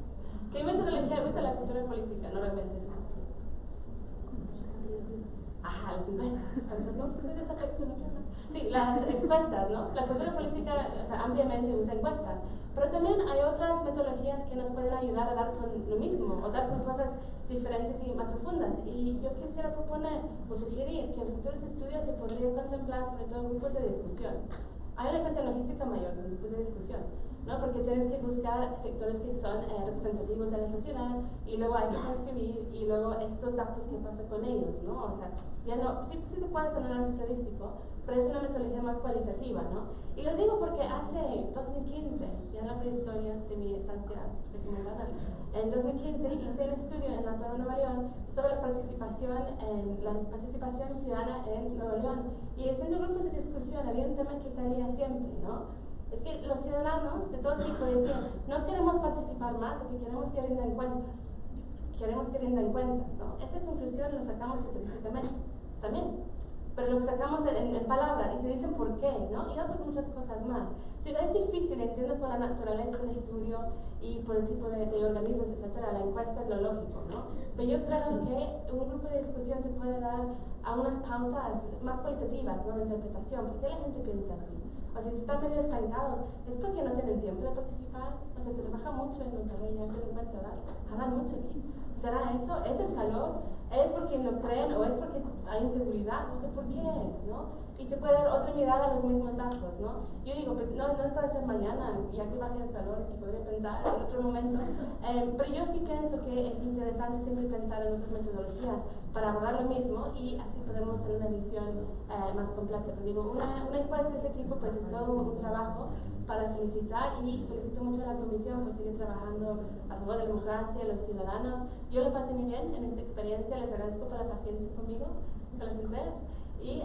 ¿Qué metodología usa la cultura política normalmente esos estudios? Las encuestas. No, desafecto, no quiero. Sí, las encuestas, ¿no? La cultura política, ampliamente usa encuestas. Pero también hay otras metodologías que nos pueden ayudar a dar con lo mismo, o dar con cosas diferentes y más profundas. Y yo quisiera proponer o sugerir que en futuros estudios se podría contemplar sobre todo grupos de discusión. Hay una cuestión logística mayor de grupos de discusión, ¿no? Porque tienes que buscar sectores que son representativos de la sociedad, y luego hay que transcribir, y luego estos datos, ¿qué pasa con ellos? ¿No? O sea, ya no, sí se puede hacer un análisis estadístico, pero es una metodología más cualitativa, ¿no? Y lo digo porque hace 2015, ya en la prehistoria de mi estancia recomendada, en 2015 hice un estudio en la Torre de Nueva León sobre la participación ciudadana en Nueva León, y haciendo grupos de discusión había un tema que salía siempre, ¿no? Es que los ciudadanos de todo tipo decían, no queremos participar más, porque queremos que rindan cuentas. Queremos que rindan cuentas, ¿no? Esa conclusión lo sacamos estadísticamente también, pero lo sacamos en palabras y te dicen por qué, ¿no? Y otras muchas cosas más. Es difícil, entiendo por la naturaleza del estudio y por el tipo de organismos, etcétera. La encuesta es lo lógico, ¿no? Pero yo creo que un grupo de discusión te puede dar a unas pautas más cualitativas, ¿no? De interpretación. ¿Por qué la gente piensa así? O sea, si están medio estancados, es porque no tienen tiempo de participar. O sea, se trabaja mucho en Monterrey, ya se dan cuenta, ¿verdad? Jalan mucho aquí. ¿Será eso? ¿Es el calor? ¿Es porque no creen o es porque hay inseguridad? No sé por qué es, ¿no? Y te puede dar otra mirada a los mismos datos, ¿no? Yo digo, pues no es para hacer mañana, ya que baje el calor, se podría pensar en otro momento. Pero yo sí pienso que es interesante siempre pensar en otras metodologías para abordar lo mismo, y así podemos tener una visión más completa. Pero digo, una encuesta de ese tipo pues es todo un trabajo para felicitar, y felicito mucho a la comisión por seguir trabajando a favor de la democracia, los ciudadanos. Yo lo pasé muy bien en esta experiencia, les agradezco por la paciencia conmigo, con las entregas. Y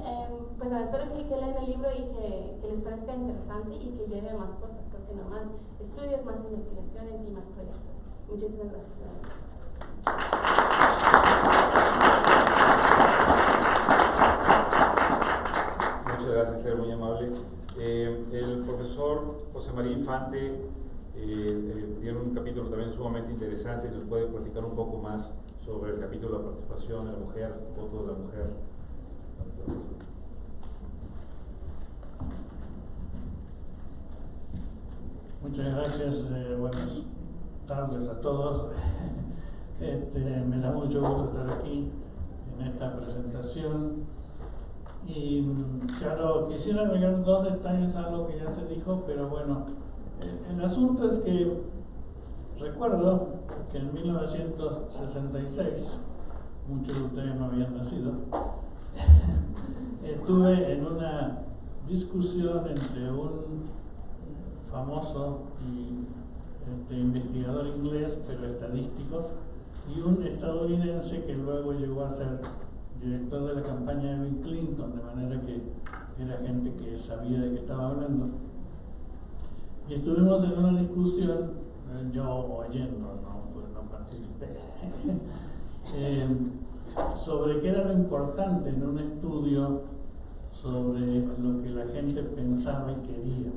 pues espero que lean el libro y que les parezca interesante y que lleve a más cosas, porque no más estudios, más investigaciones y más proyectos. Muchísimas gracias. Muchas gracias, Claire, muy amable. El profesor José María Infante tiene un capítulo también sumamente interesante, y nos puede platicar un poco más sobre el capítulo de la participación de la mujer, voto de la mujer. Muchas gracias, buenas tardes a todos. Me da mucho gusto estar aquí en esta presentación, y claro, quisiera agregar dos detalles a lo que ya se dijo, pero bueno, el asunto es que recuerdo que en 1966, muchos de ustedes no habían nacido, estuve en una discusión entre un famoso investigador inglés, pero estadístico, y un estadounidense que luego llegó a ser director de la campaña de Bill Clinton, de manera que era gente que sabía de qué estaba hablando. Y estuvimos en una discusión, yo oyendo, ¿no? porque no participé, sobre qué era lo importante en un estudio sobre lo que la gente pensaba y quería.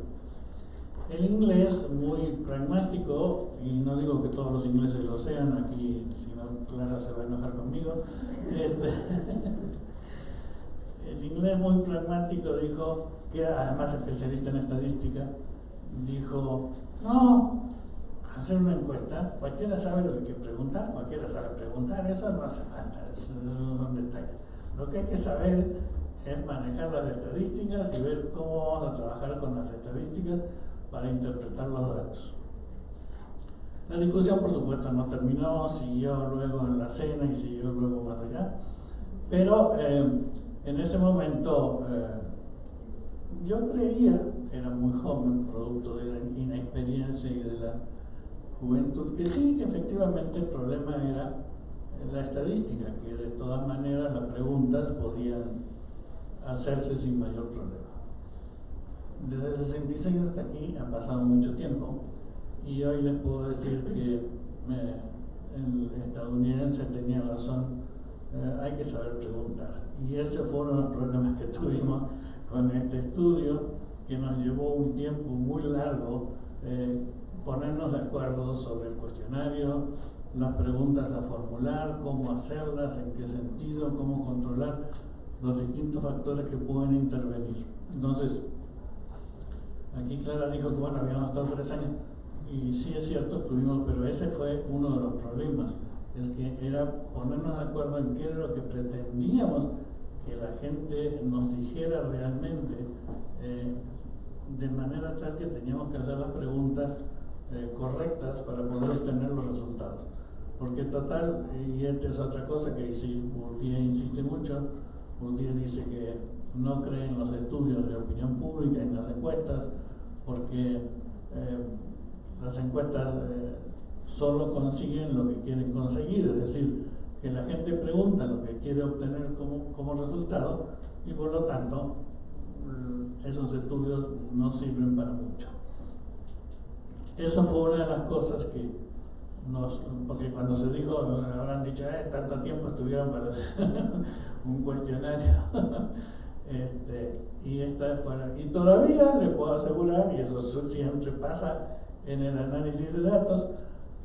El inglés, muy pragmático, y no digo que todos los ingleses lo sean, aquí si no Clara se va a enojar conmigo, el inglés muy pragmático dijo, que era además especialista en estadística, dijo, no, hacer una encuesta, cualquiera sabe lo que hay que preguntar, cualquiera sabe preguntar, eso no hace falta, eso es donde está. Lo que hay que saber es manejar las estadísticas y ver cómo vamos a trabajar con las estadísticas para interpretar los datos. La discusión, por supuesto, no terminó, siguió luego en la cena y siguió luego más allá, pero en ese momento yo creía, era muy joven, producto de la inexperiencia y de la juventud, que sí, que efectivamente el problema era la estadística, que de todas maneras las preguntas podían hacerse sin mayor problema. Desde el 66 hasta aquí ha pasado mucho tiempo y hoy les puedo decir que el estadounidense tenía razón, hay que saber preguntar. Y ese fue uno de los problemas que tuvimos con este estudio, que nos llevó un tiempo muy largo ponernos de acuerdo sobre el cuestionario, las preguntas a formular, cómo hacerlas, en qué sentido, cómo controlar los distintos factores que pueden intervenir. Entonces, aquí Clara dijo que bueno, habíamos estado 3 años, y sí es cierto, estuvimos, pero ese fue uno de los problemas, el que era ponernos de acuerdo en qué era lo que pretendíamos que la gente nos dijera realmente, de manera tal que teníamos que hacer las preguntas correctas para poder obtener los resultados. Porque total, y esta es otra cosa que Bourdieu insiste mucho, Bourdieu dice que no cree en los estudios de opinión pública, en las encuestas, porque las encuestas solo consiguen lo que quieren conseguir, es decir, que la gente pregunta lo que quiere obtener como resultado y por lo tanto esos estudios no sirven para mucho. Eso fue una de las cosas que porque cuando se dijo, habrán dicho, tanto tiempo estuvieron para hacer un cuestionario. Y todavía le puedo asegurar, y eso siempre pasa en el análisis de datos,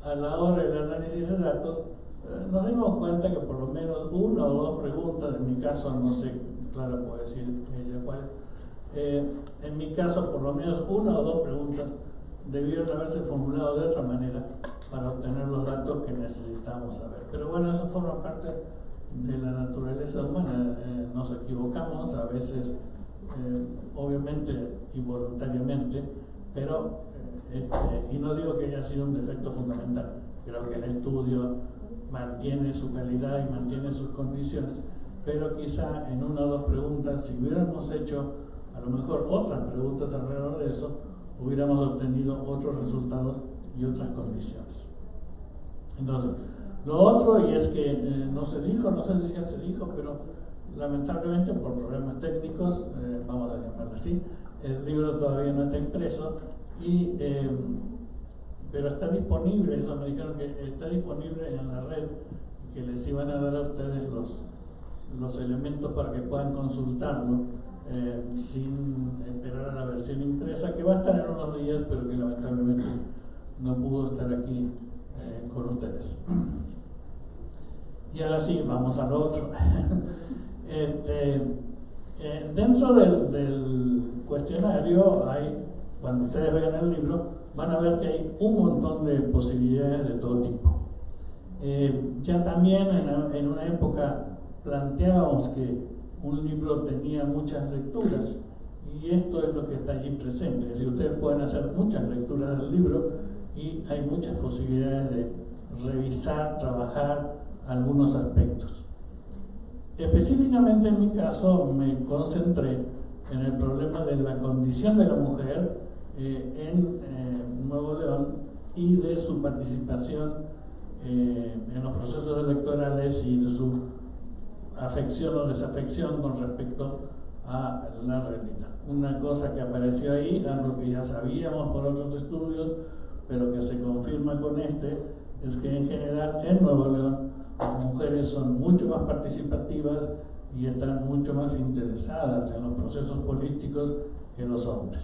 a la hora del análisis de datos, nos dimos cuenta que por lo menos 1 o 2 preguntas, en mi caso, no sé, Clara puede decir ella cuál, en mi caso por lo menos 1 o 2 preguntas debieron haberse formulado de otra manera para obtener los datos que necesitamos saber. Pero bueno, eso forma parte de la naturaleza humana, nos equivocamos a veces, obviamente involuntariamente, pero y no digo que haya sido un defecto fundamental, creo que el estudio mantiene su calidad y mantiene sus condiciones, pero quizá en 1 o 2 preguntas, si hubiéramos hecho a lo mejor otras preguntas alrededor de eso, hubiéramos obtenido otros resultados y otras condiciones. Entonces, lo otro, y es que no se dijo, no sé si ya se dijo, pero lamentablemente por problemas técnicos, vamos a llamarlo así, el libro todavía no está impreso, pero está disponible, eso me dijeron que está disponible en la red, que les iban a dar a ustedes los elementos para que puedan consultarlo sin esperar a la versión impresa, que va a estar en unos días, pero que lamentablemente no pudo estar aquí con ustedes. Y ahora sí, vamos al otro. Dentro del cuestionario hay, cuando ustedes vean el libro, van a ver que hay un montón de posibilidades de todo tipo. Ya también en una época planteábamos que un libro tenía muchas lecturas, y esto es lo que está allí presente. Es decir, ustedes pueden hacer muchas lecturas del libro y hay muchas posibilidades de revisar, trabajar algunos aspectos. Específicamente en mi caso me concentré en el problema de la condición de la mujer en Nuevo León y de su participación en los procesos electorales y de su afección o desafección con respecto a la realidad. Una cosa que apareció ahí, algo que ya sabíamos por otros estudios, pero que se confirma con es que en general en Nuevo León las mujeres son mucho más participativas y están mucho más interesadas en los procesos políticos que los hombres.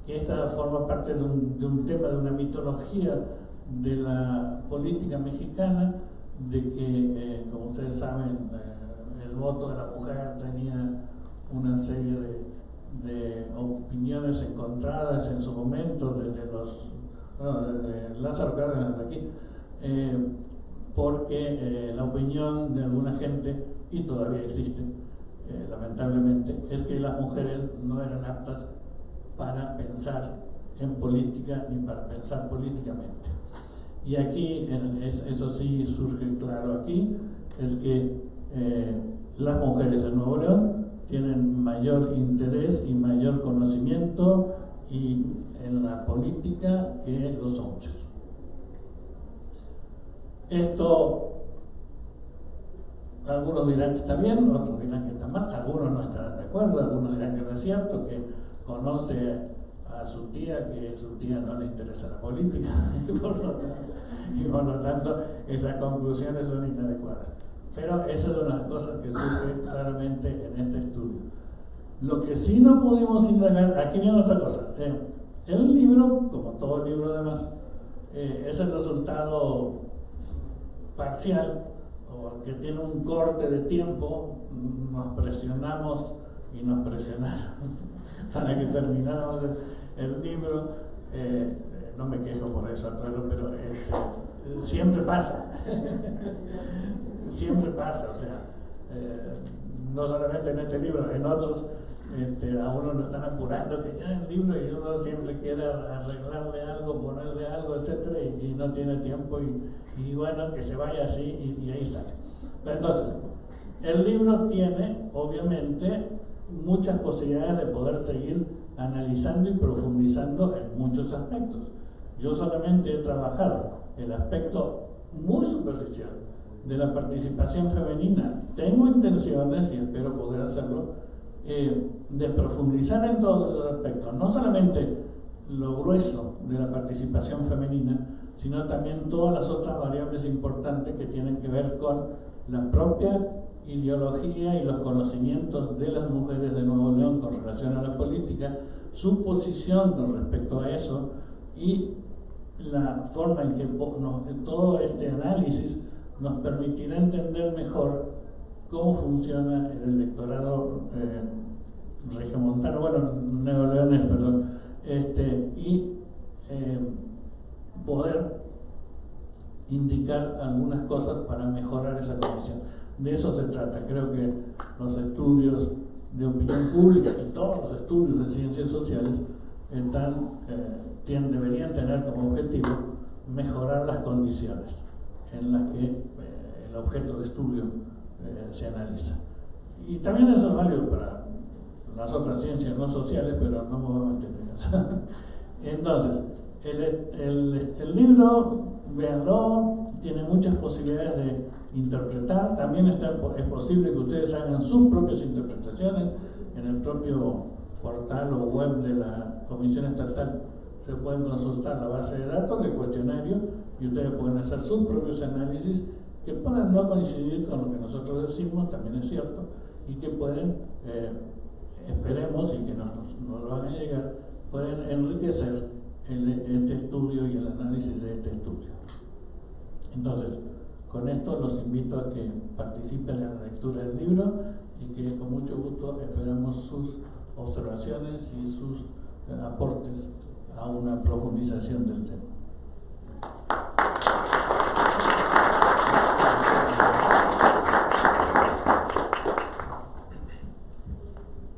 Y esta forma parte de un tema, de una mitología de la política mexicana, de que, como ustedes saben, el voto de la mujer tenía una serie de opiniones encontradas en su momento, desde de Lázaro Cárdenas de aquí, porque la opinión de alguna gente, y todavía existe, lamentablemente, es que las mujeres no eran aptas para pensar en política ni para pensar políticamente. Y aquí, eso sí surge claro aquí, es que las mujeres en Nuevo León tienen mayor interés y mayor conocimiento en la política que los hombres. Esto, algunos dirán que está bien, otros dirán que está mal, algunos no estarán de acuerdo, algunos dirán que no es cierto, que conoce a su tía, que a su tía no le interesa la política, y por lo tanto esas conclusiones son inadecuadas. Pero esa es una de las cosas que surge claramente en este estudio. Lo que sí no pudimos indagar, aquí viene otra cosa. El libro, como todo el libro además, es el resultado parcial, o que tiene un corte de tiempo. Nos presionamos y nos presionaron para que termináramos el libro. No me quejo por eso, pero siempre pasa. Siempre pasa, o sea, no solamente en este libro, en otros, a uno lo están apurando, que ya el libro, y uno siempre quiere arreglarle algo, ponerle algo, etcétera, y no tiene tiempo, y bueno, que se vaya así, y ahí sale. Pero entonces, el libro tiene, obviamente, muchas posibilidades de poder seguir analizando y profundizando en muchos aspectos. Yo solamente he trabajado el aspecto muy superficial de la participación femenina. Tengo intenciones, y espero poder hacerlo, de profundizar en todos esos aspectos, no solamente lo grueso de la participación femenina, sino también todas las otras variables importantes que tienen que ver con la propia ideología y los conocimientos de las mujeres de Nuevo León con relación a la política, su posición con respecto a eso, y la forma en que todo este análisis nos permitirá entender mejor cómo funciona el electorado regiomontano, neoleonés, perdón, y poder indicar algunas cosas para mejorar esa condición. De eso se trata. Creo que los estudios de opinión pública y todos los estudios de ciencias sociales deberían tener como objetivo mejorar las condiciones en las que el objeto de estudio se analiza. Y también eso es válido para las otras ciencias no sociales, pero no me voy a meter en eso. Entonces, el libro, véanlo, tiene muchas posibilidades de interpretar. También es posible que ustedes hagan sus propias interpretaciones en el propio portal o web de la Comisión Estatal. Se pueden consultar la base de datos del cuestionario y ustedes pueden hacer sus propios análisis que pueden no coincidir con lo que nosotros decimos, también es cierto, y que pueden, esperemos y que nos lo hagan llegar, pueden enriquecer este estudio y el análisis de este estudio. Entonces, con esto los invito a que participen en la lectura del libro y que con mucho gusto esperamos sus observaciones y sus aportes a una profundización del tema.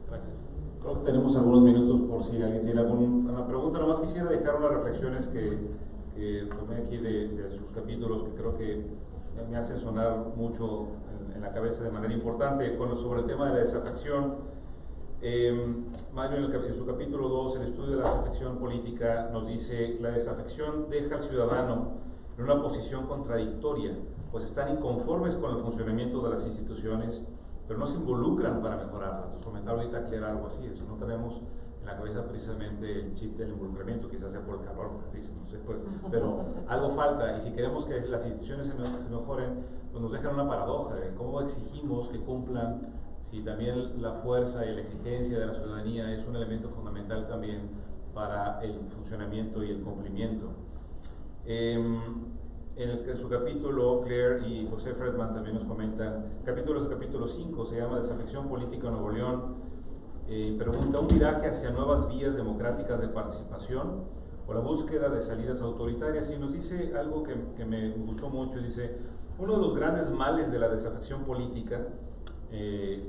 Gracias. Creo que tenemos algunos minutos por si alguien tiene alguna pregunta. Nomás quisiera dejar unas reflexiones que tomé aquí de sus capítulos que creo que me hacen sonar mucho en la cabeza de manera importante sobre el tema de la desafección. Mario en su capítulo 2, el estudio de la desafección política, nos dice: la desafección deja al ciudadano en una posición contradictoria, pues están inconformes con el funcionamiento de las instituciones, pero no se involucran para mejorarlas. Entonces, comentar ahorita Claire algo así, eso no tenemos en la cabeza precisamente el chip del involucramiento, quizás sea por el calor, no sé, pues, pero algo falta, y si queremos que las instituciones se mejoren, pues nos dejan una paradoja de cómo exigimos que cumplan si también la fuerza y la exigencia de la ciudadanía es un elemento fundamental también para el funcionamiento y el cumplimiento. En su capítulo, Claire y José Fredman también nos comentan, capítulo 5, se llama Desafección Política en Nuevo León, pregunta, ¿un viraje hacia nuevas vías democráticas de participación o la búsqueda de salidas autoritarias? Y nos dice algo que me gustó mucho, dice, uno de los grandes males de la desafección política,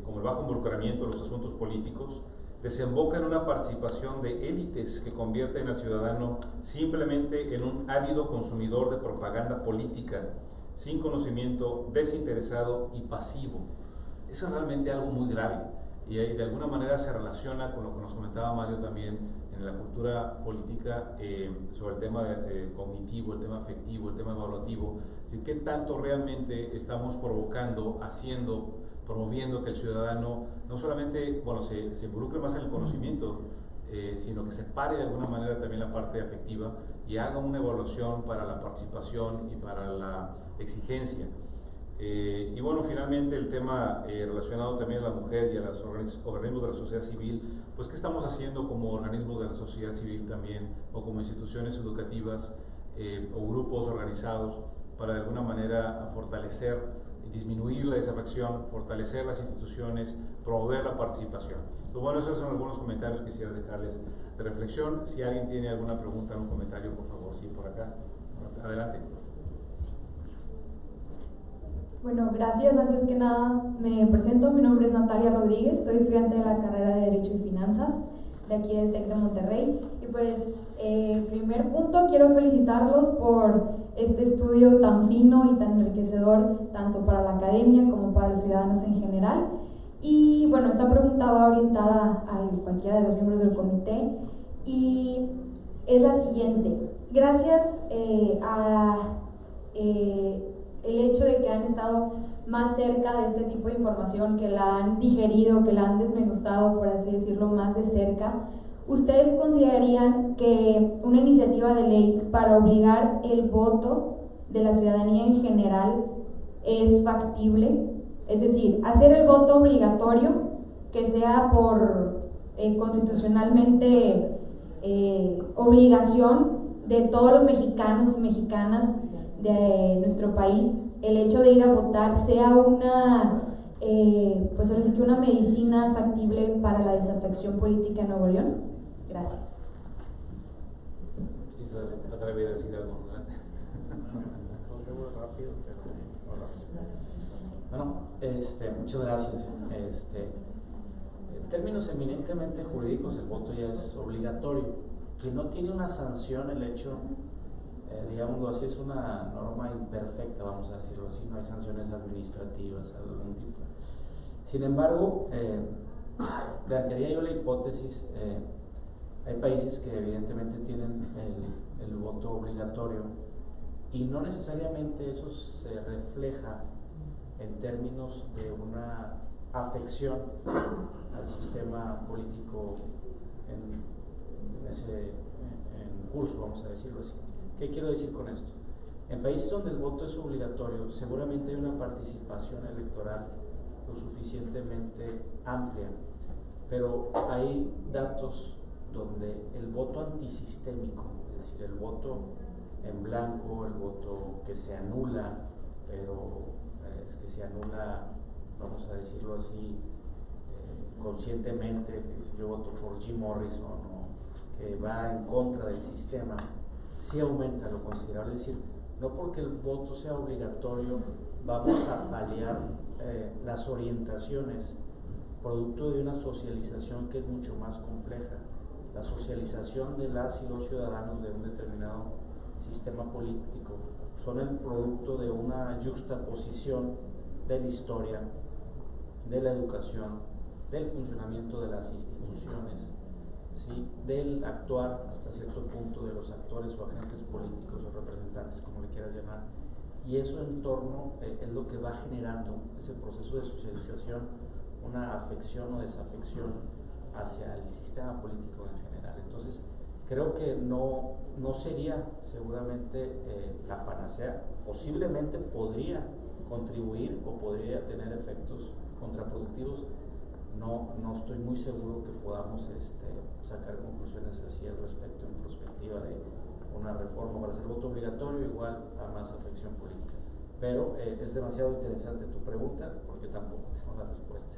como el bajo involucramiento en los asuntos políticos, desemboca en una participación de élites que convierten al ciudadano simplemente en un ávido consumidor de propaganda política, sin conocimiento, desinteresado y pasivo. Eso es realmente algo muy grave y de alguna manera se relaciona con lo que nos comentaba Mario también en la cultura política sobre el tema cognitivo, el tema afectivo, el tema evaluativo. Es decir, ¿qué tanto realmente estamos provocando, promoviendo que el ciudadano no solamente se involucre más en el conocimiento, sino que se pare de alguna manera también la parte afectiva y haga una evaluación para la participación y para la exigencia? Y bueno, finalmente el tema relacionado también a la mujer y a los organismos de la sociedad civil, pues ¿qué estamos haciendo como organismos de la sociedad civil también o como instituciones educativas o grupos organizados para de alguna manera fortalecer, disminuir la desafección, fortalecer las instituciones, promover la participación? Entonces, bueno, esos son algunos comentarios que quisiera dejarles de reflexión. Si alguien tiene alguna pregunta, algún comentario, por favor, sí, por acá. Adelante. Bueno, gracias. Antes que nada me presento, mi nombre es Natalia Rodríguez, soy estudiante de la carrera de Derecho y Finanzas de aquí del TEC de Monterrey. Y pues, primer punto, quiero felicitarlos por este estudio tan fino y tan enriquecedor, tanto para la academia como para los ciudadanos en general. Y bueno, esta pregunta va orientada a cualquiera de los miembros del comité y es la siguiente. Gracias a el hecho de que han estado más cerca de este tipo de información, que la han digerido, que la han desmenuzado, por así decirlo, más de cerca, ¿ustedes considerarían que una iniciativa de ley para obligar el voto de la ciudadanía en general es factible? Es decir, hacer el voto obligatorio, que sea por constitucionalmente obligación de todos los mexicanos y mexicanas de nuestro país, el hecho de ir a votar sea una, pues ahora sí que una medicina factible para la desafección política en Nuevo León. Gracias. ¿Atrevería a decir algo? Bueno, muchas gracias. En términos eminentemente jurídicos, el voto ya es obligatorio. Que no tiene una sanción el hecho, digámoslo así, es una norma imperfecta, vamos a decirlo así, no hay sanciones administrativas, algún tipo. Sin embargo, plantearía yo la hipótesis, hay países que evidentemente tienen el voto obligatorio y no necesariamente eso se refleja en términos de una afección al sistema político en curso, vamos a decirlo así. ¿Qué quiero decir con esto? En países donde el voto es obligatorio, seguramente hay una participación electoral lo suficientemente amplia, pero hay datos donde el voto antisistémico, es decir, el voto en blanco, el voto que se anula, pero que se anula, vamos a decirlo así, conscientemente, que si yo voto por Jim Morrison o que va en contra del sistema, sí aumenta lo considerable. Es decir, no porque el voto sea obligatorio vamos a paliar las orientaciones producto de una socialización que es mucho más compleja. La socialización de las y los ciudadanos de un determinado sistema político son el producto de una yuxtaposición de la historia, de la educación, del funcionamiento de las instituciones, ¿sí? Del actuar hasta cierto punto de los actores o agentes políticos o representantes, como le quieras llamar, y eso en torno es lo que va generando ese proceso de socialización, una afección o desafección hacia el sistema político en general. Entonces, creo que no sería seguramente la panacea. Posiblemente podría contribuir o podría tener efectos contraproductivos. No estoy muy seguro que podamos sacar conclusiones así al respecto en perspectiva de una reforma para hacer voto obligatorio igual a más afección política. Pero es demasiado interesante tu pregunta porque tampoco tengo la respuesta.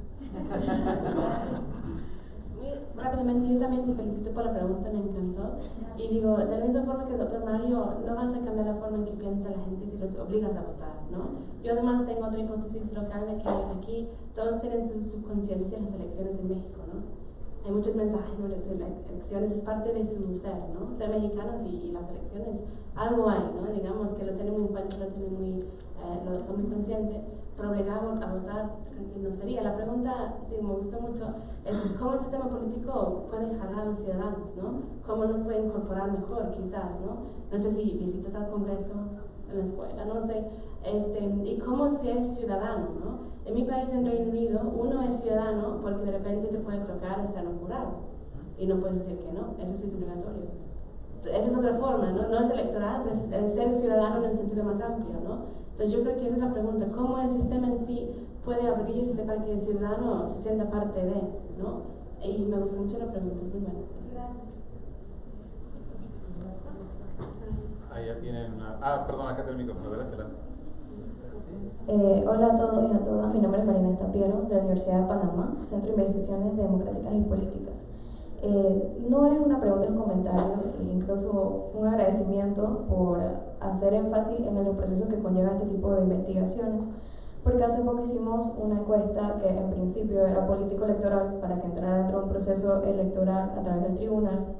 Muy rápidamente, yo también te felicito por la pregunta, me encantó. Y digo, de la misma forma que el doctor Mario, no vas a cambiar la forma en que piensa la gente si los obligas a votar, ¿no? Yo además tengo otra hipótesis local de que aquí todos tienen su subconsciencia en las elecciones en México, ¿no? Hay muchos mensajes, ¿no? Las elecciones es parte de su ser, ¿no? Ser mexicanos y las elecciones, algo hay, ¿no? Digamos que lo tienen muy en cuenta, son muy conscientes, pero obligar a votar no sería. La pregunta, sí, me gustó mucho, es cómo el sistema político puede jalar a los ciudadanos, ¿no? Cómo los puede incorporar mejor, quizás, ¿no? No sé si visitas al Congreso, en la escuela, no sé, y cómo se es ciudadano, ¿no? En mi país, en Reino Unido, uno es ciudadano porque de repente te puede tocar estar en un jurado y no puedes decir que no, eso sí es obligatorio. Esa es otra forma, ¿no? No es electoral, pero es el ser ciudadano en el sentido más amplio, ¿no? Entonces yo creo que esa es la pregunta, ¿cómo el sistema en sí puede abrirse para que el ciudadano se sienta parte de, ¿no? Y me gustó mucho la pregunta, es muy buena. Gracias. Ahí ya tienen una... perdón, acá está el micrófono, ¿verdad? Adelante. Hola a todos y a todas, mi nombre es Marina Estapiero, de la Universidad de Panamá, Centro de Investigaciones Democráticas y Políticas. No es una pregunta, es un comentario, incluso un agradecimiento por hacer énfasis en los procesos que conlleva este tipo de investigaciones, porque hace poco hicimos una encuesta que en principio era político-electoral para que entrara dentro de un proceso electoral a través del tribunal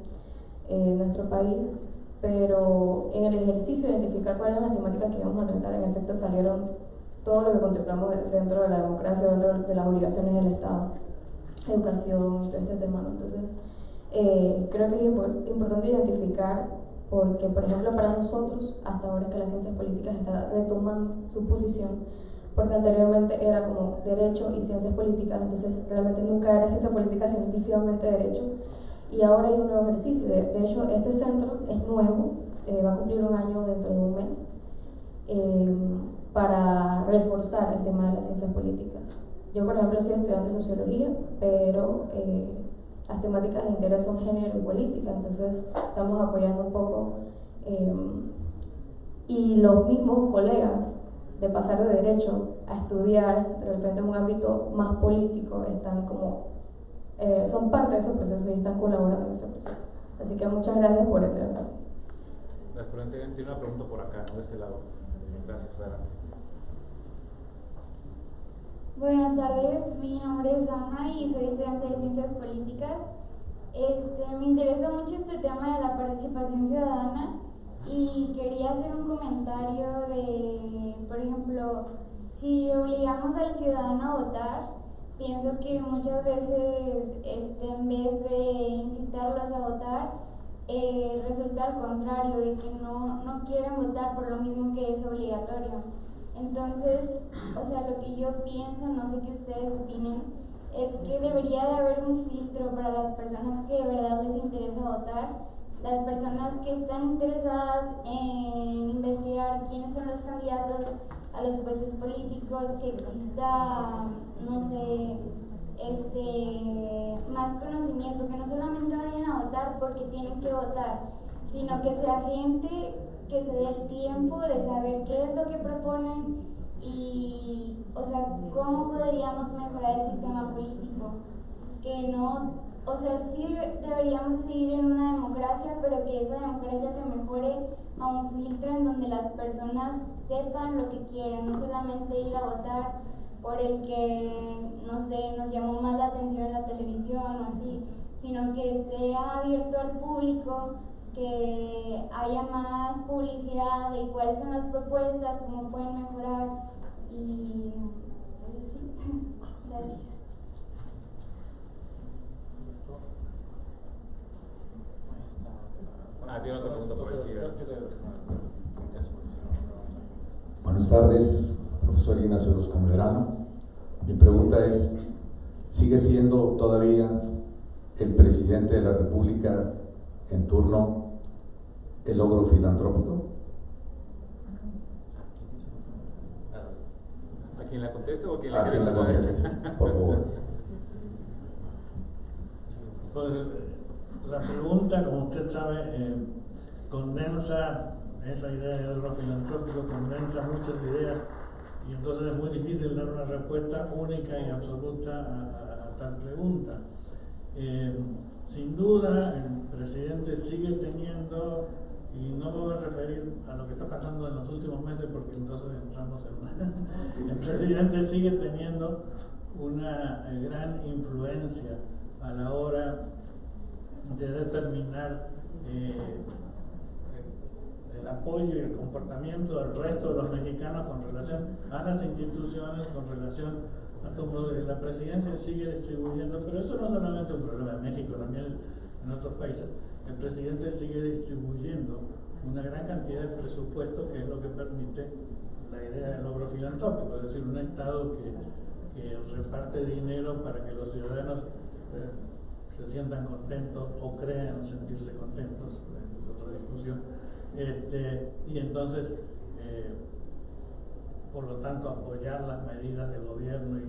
en nuestro país, pero en el ejercicio de identificar cuáles eran las temáticas que íbamos a tratar, en efecto salieron todo lo que contemplamos dentro de la democracia, dentro de las obligaciones del Estado, educación y todo este tema, ¿no? Entonces, creo que es importante identificar, porque por ejemplo para nosotros hasta ahora es que las ciencias políticas están retomando su posición, porque anteriormente era como derecho y ciencias políticas, entonces realmente nunca era ciencia política sino exclusivamente derecho, y ahora hay un nuevo ejercicio. De hecho este centro es nuevo, va a cumplir un año dentro de un mes, para reforzar el tema de las ciencias políticas. Yo por ejemplo soy estudiante de sociología, pero las temáticas de interés son género y política, entonces estamos apoyando un poco, y los mismos colegas de pasar de derecho a estudiar de repente en un ámbito más político están como, son parte de ese proceso y están colaborando en ese proceso. Así que muchas gracias por ese énfasis. Gracias. Tiene una pregunta por acá, de este lado. Gracias, adelante. Buenas tardes, mi nombre es Ana y soy estudiante de Ciencias Políticas. Me interesa mucho este tema de la participación ciudadana y quería hacer un comentario de, por ejemplo, si obligamos al ciudadano a votar, pienso que muchas veces en vez de incitarlos a votar, resulta al contrario, de que no quieren votar por lo mismo que es obligatorio. Entonces, o sea, lo que yo pienso, no sé qué ustedes opinen, es que debería de haber un filtro para las personas que de verdad les interesa votar, las personas que están interesadas en investigar quiénes son los candidatos a los puestos políticos, que exista, no sé, más conocimiento, que no solamente vayan a votar porque tienen que votar, sino que sea gente que se dé el tiempo de saber qué es lo que proponen y, o sea, cómo podríamos mejorar el sistema político. Que no, o sea, sí deberíamos seguir en una democracia, pero que esa democracia se mejore a un filtro en donde las personas sepan lo que quieren, no solamente ir a votar por el que, no sé, nos llamó más la atención en la televisión o así, sino que sea abierto al público, que haya más publicidad de cuáles son las propuestas, cómo pueden mejorar y sí, gracias. Tiene otra pregunta por decir. Buenas tardes, profesor Ignacio Orozco Medrano. Mi pregunta es, ¿sigue siendo todavía el presidente de la República en turno el logro filantrópico? ¿A quién la conteste o a quién ¿A quién la conteste? Por favor. Pues la pregunta, como usted sabe, condensa esa idea de logro filantrópico, condensa muchas ideas, y entonces es muy difícil dar una respuesta única y absoluta a tal pregunta. Sin duda, el presidente sigue teniendo, y no me voy a referir a lo que está pasando en los últimos meses porque entonces entramos en el presidente sigue teniendo una gran influencia a la hora de determinar el apoyo y el comportamiento del resto de los mexicanos con relación a las instituciones, con relación a cómo la presidencia sigue distribuyendo, pero eso no es solamente un problema de México, también en otros países. El presidente sigue distribuyendo una gran cantidad de presupuesto, que es lo que permite la idea del logro filantrópico, es decir, un Estado que reparte dinero para que los ciudadanos se sientan contentos o crean sentirse contentos, es otra discusión, y entonces, por lo tanto, apoyar las medidas del gobierno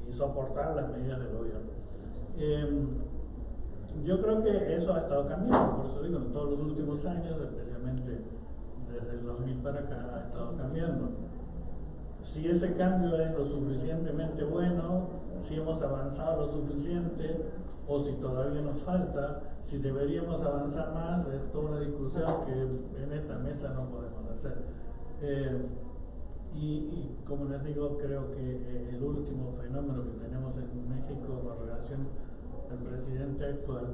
y soportar las medidas del gobierno. Yo creo que eso ha estado cambiando, por eso digo, en todos los últimos años, especialmente desde el 2000 para acá, ha estado cambiando. Si ese cambio es lo suficientemente bueno, si hemos avanzado lo suficiente, o si todavía nos falta, si deberíamos avanzar más, es toda una discusión que en esta mesa no podemos hacer. Y como les digo, creo que el último fenómeno que tenemos en México con relación al presidente actual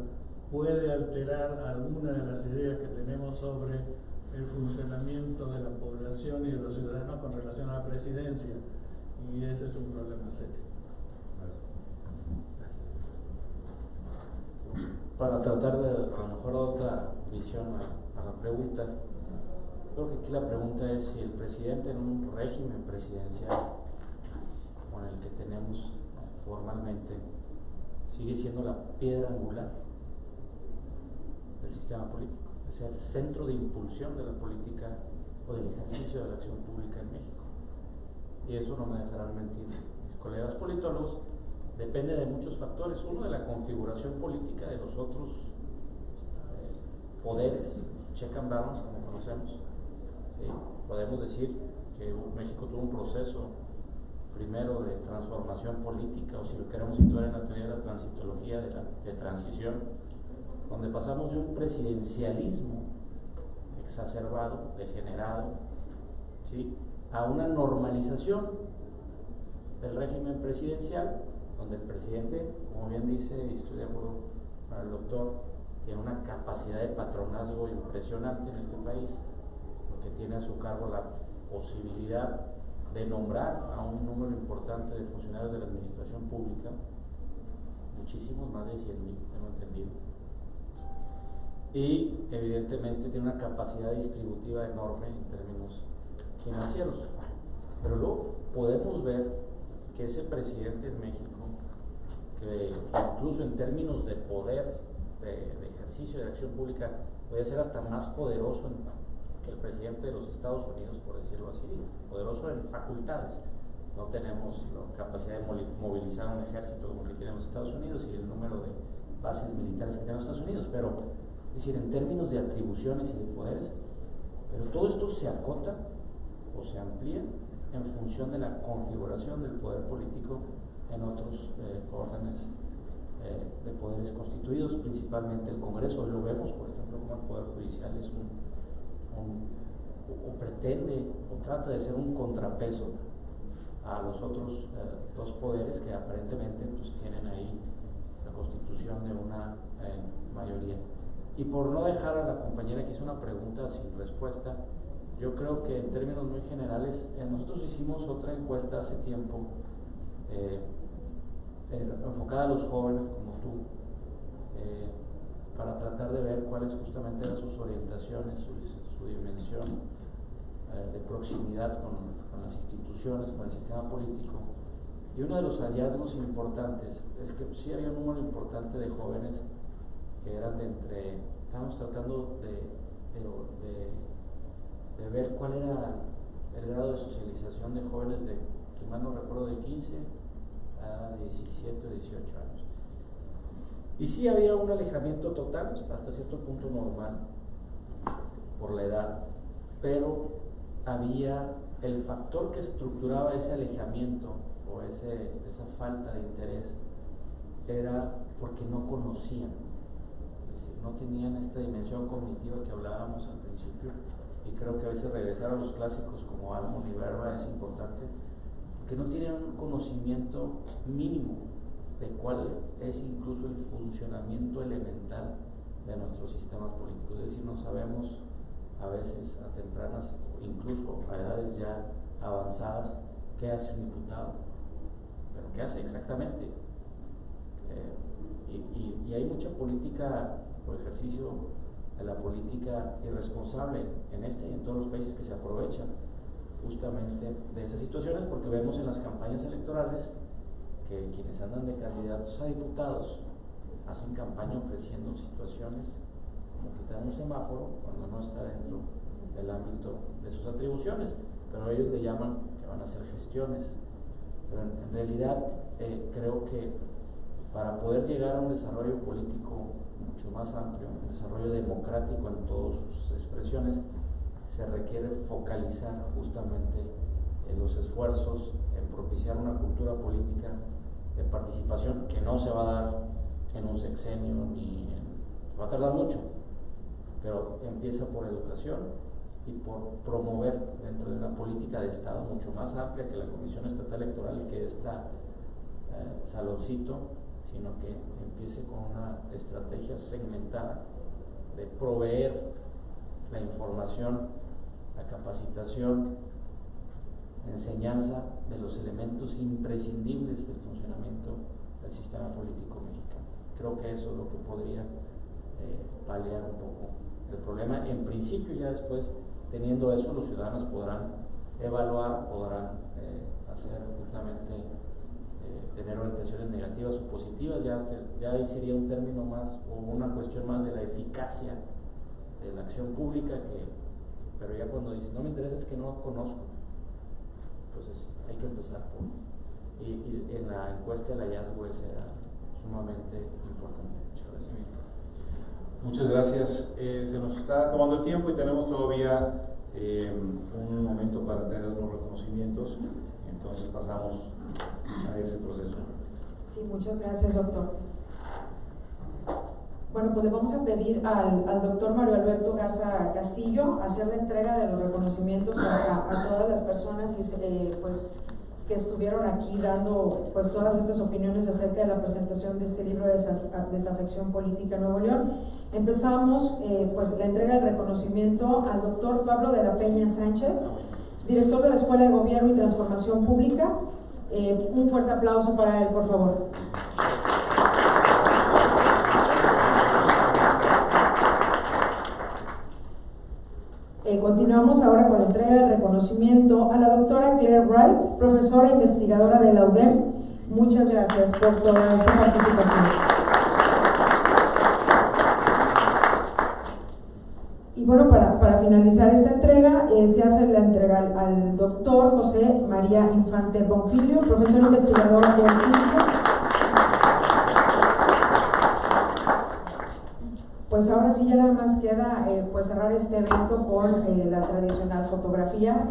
puede alterar alguna de las ideas que tenemos sobre el funcionamiento de la población y de los ciudadanos con relación a la presidencia, y ese es un problema serio. Para tratar de a lo mejor otra visión a la pregunta, creo que aquí la pregunta es si el presidente en un régimen presidencial con el que tenemos formalmente sigue siendo la piedra angular del sistema político, es el centro de impulsión de la política o del ejercicio de la acción pública en México. Y eso no me dejarán mentir mis colegas politólogos, depende de muchos factores. Uno, de la configuración política de los otros poderes, check and balance, como conocemos. ¿Sí? Podemos decir que México tuvo un proceso primero de transformación política, o si lo queremos situar en la teoría de la transitología de transición, donde pasamos de un presidencialismo exacerbado, degenerado, ¿sí?, a una normalización del régimen presidencial, donde el presidente, como bien dice, y estoy de acuerdo con el doctor, tiene una capacidad de patronazgo impresionante en este país, porque tiene a su cargo la posibilidad de nombrar a un número importante de funcionarios de la administración pública, muchísimos, más de 100,000, tengo entendido, y evidentemente tiene una capacidad distributiva enorme en términos financieros. Pero luego podemos ver que ese presidente en México, que incluso en términos de poder, de ejercicio de acción pública, puede ser hasta más poderoso que el presidente de los Estados Unidos, por decirlo así, poderoso en facultades. No tenemos la capacidad de movilizar un ejército como el que tienen los Estados Unidos y el número de bases militares que tienen los Estados Unidos, pero es decir, en términos de atribuciones y de poderes, pero todo esto se acota o se amplía en función de la configuración del poder político en otros órdenes de poderes constituidos, principalmente el Congreso. Lo vemos, por ejemplo, como el Poder Judicial es o pretende o trata de ser un contrapeso a los otros dos poderes que aparentemente pues, tienen ahí la constitución de una mayoría. Y por no dejar a la compañera que hizo una pregunta sin respuesta, yo creo que en términos muy generales, nosotros hicimos otra encuesta hace tiempo enfocada a los jóvenes como tú, para tratar de ver cuáles justamente eran sus orientaciones, su dimensión de proximidad con las instituciones, con el sistema político, Y uno de los hallazgos importantes es que sí había un número importante de jóvenes que eran estábamos tratando de ver cuál era el grado de socialización de jóvenes si mal no recuerdo, de 15 a 17 o 18 años. Y sí había un alejamiento total, hasta cierto punto normal, por la edad, pero había el factor que estructuraba ese alejamiento o esa falta de interés, era porque no conocían, es decir, no tenían esta dimensión cognitiva que hablábamos al principio, y creo que a veces regresar a los clásicos como Almond y Verba es importante, porque no tienen un conocimiento mínimo de cuál es incluso el funcionamiento elemental de nuestros sistemas políticos. Es decir, no sabemos a veces a tempranas, incluso a edades ya avanzadas, qué hace un diputado, pero qué hace exactamente. Y hay mucha política o ejercicio de la política irresponsable en este y en todos los países que se aprovechan justamente de esas situaciones, porque vemos en las campañas electorales que quienes andan de candidatos a diputados hacen campaña ofreciendo situaciones como quitar un semáforo cuando no está dentro del ámbito de sus atribuciones, pero ellos le llaman que van a hacer gestiones. Pero en realidad creo que para poder llegar a un desarrollo político mucho más amplio, un desarrollo democrático en todas sus expresiones, se requiere focalizar justamente los esfuerzos en propiciar una cultura política de participación que no se va a dar en un sexenio va a tardar mucho, pero empieza por educación y por promover dentro de una política de Estado mucho más amplia que la Comisión Estatal Electoral, que está saloncito, sino que empiece con una estrategia segmentada de proveer la información, la capacitación, enseñanza de los elementos imprescindibles del funcionamiento del sistema político mexicano. Creo que eso es lo que podría paliar un poco el problema. En principio, ya después, teniendo eso, los ciudadanos podrán evaluar, podrán hacer justamente tener orientaciones negativas o positivas. Ya ahí sería un término más o una cuestión más de la eficacia de la acción pública, pero ya cuando dices no me interesa, es que no conozco, pues hay que empezar por y en la encuesta el hallazgo ese era sumamente importante. Muchas gracias. Se nos está acabando el tiempo y tenemos todavía un momento para tener los reconocimientos, entonces pasamos a ese proceso. Sí, muchas gracias, doctor. Bueno, pues le vamos a pedir al doctor Mario Alberto Garza Castillo hacer la entrega de los reconocimientos a todas las personas pues, que estuvieron aquí dando pues, todas estas opiniones acerca de la presentación de este libro de Desafección Política en Nuevo León. Empezamos pues, la entrega del reconocimiento al doctor Pablo de la Peña Sánchez, director de la Escuela de Gobierno y Transformación Pública. Un fuerte aplauso para él, por favor. Continuamos ahora con la entrega del reconocimiento a la doctora Claire Wright, profesora e investigadora de la UDEM. Muchas gracias por toda esta participación. Y bueno, para finalizar esta entrega, se hace la entrega al doctor José María Infante Bonfilio, profesor investigador de física. Pues ahora sí ya nada más queda pues cerrar este evento con la tradicional fotografía.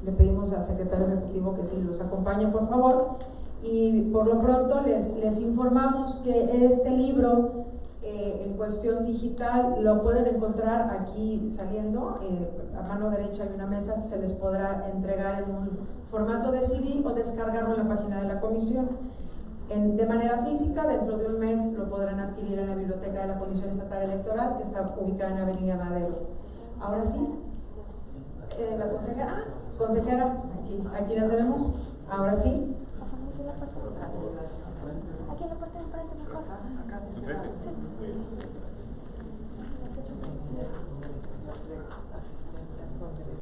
Le pedimos al secretario ejecutivo que sí los acompañe, por favor. Y por lo pronto les informamos que este libro en cuestión digital lo pueden encontrar aquí saliendo, a mano derecha hay una mesa, se les podrá entregar en un formato de CD o descargarlo en la página de la comisión. De manera física, dentro de un mes lo podrán adquirir en la biblioteca de la Comisión Estatal Electoral, que está ubicada en Avenida Madero. Ahora sí, la consejera, aquí la tenemos, ahora sí. Aquí en la puerta de enfrente, mejor. Acá, enfrente. Sí.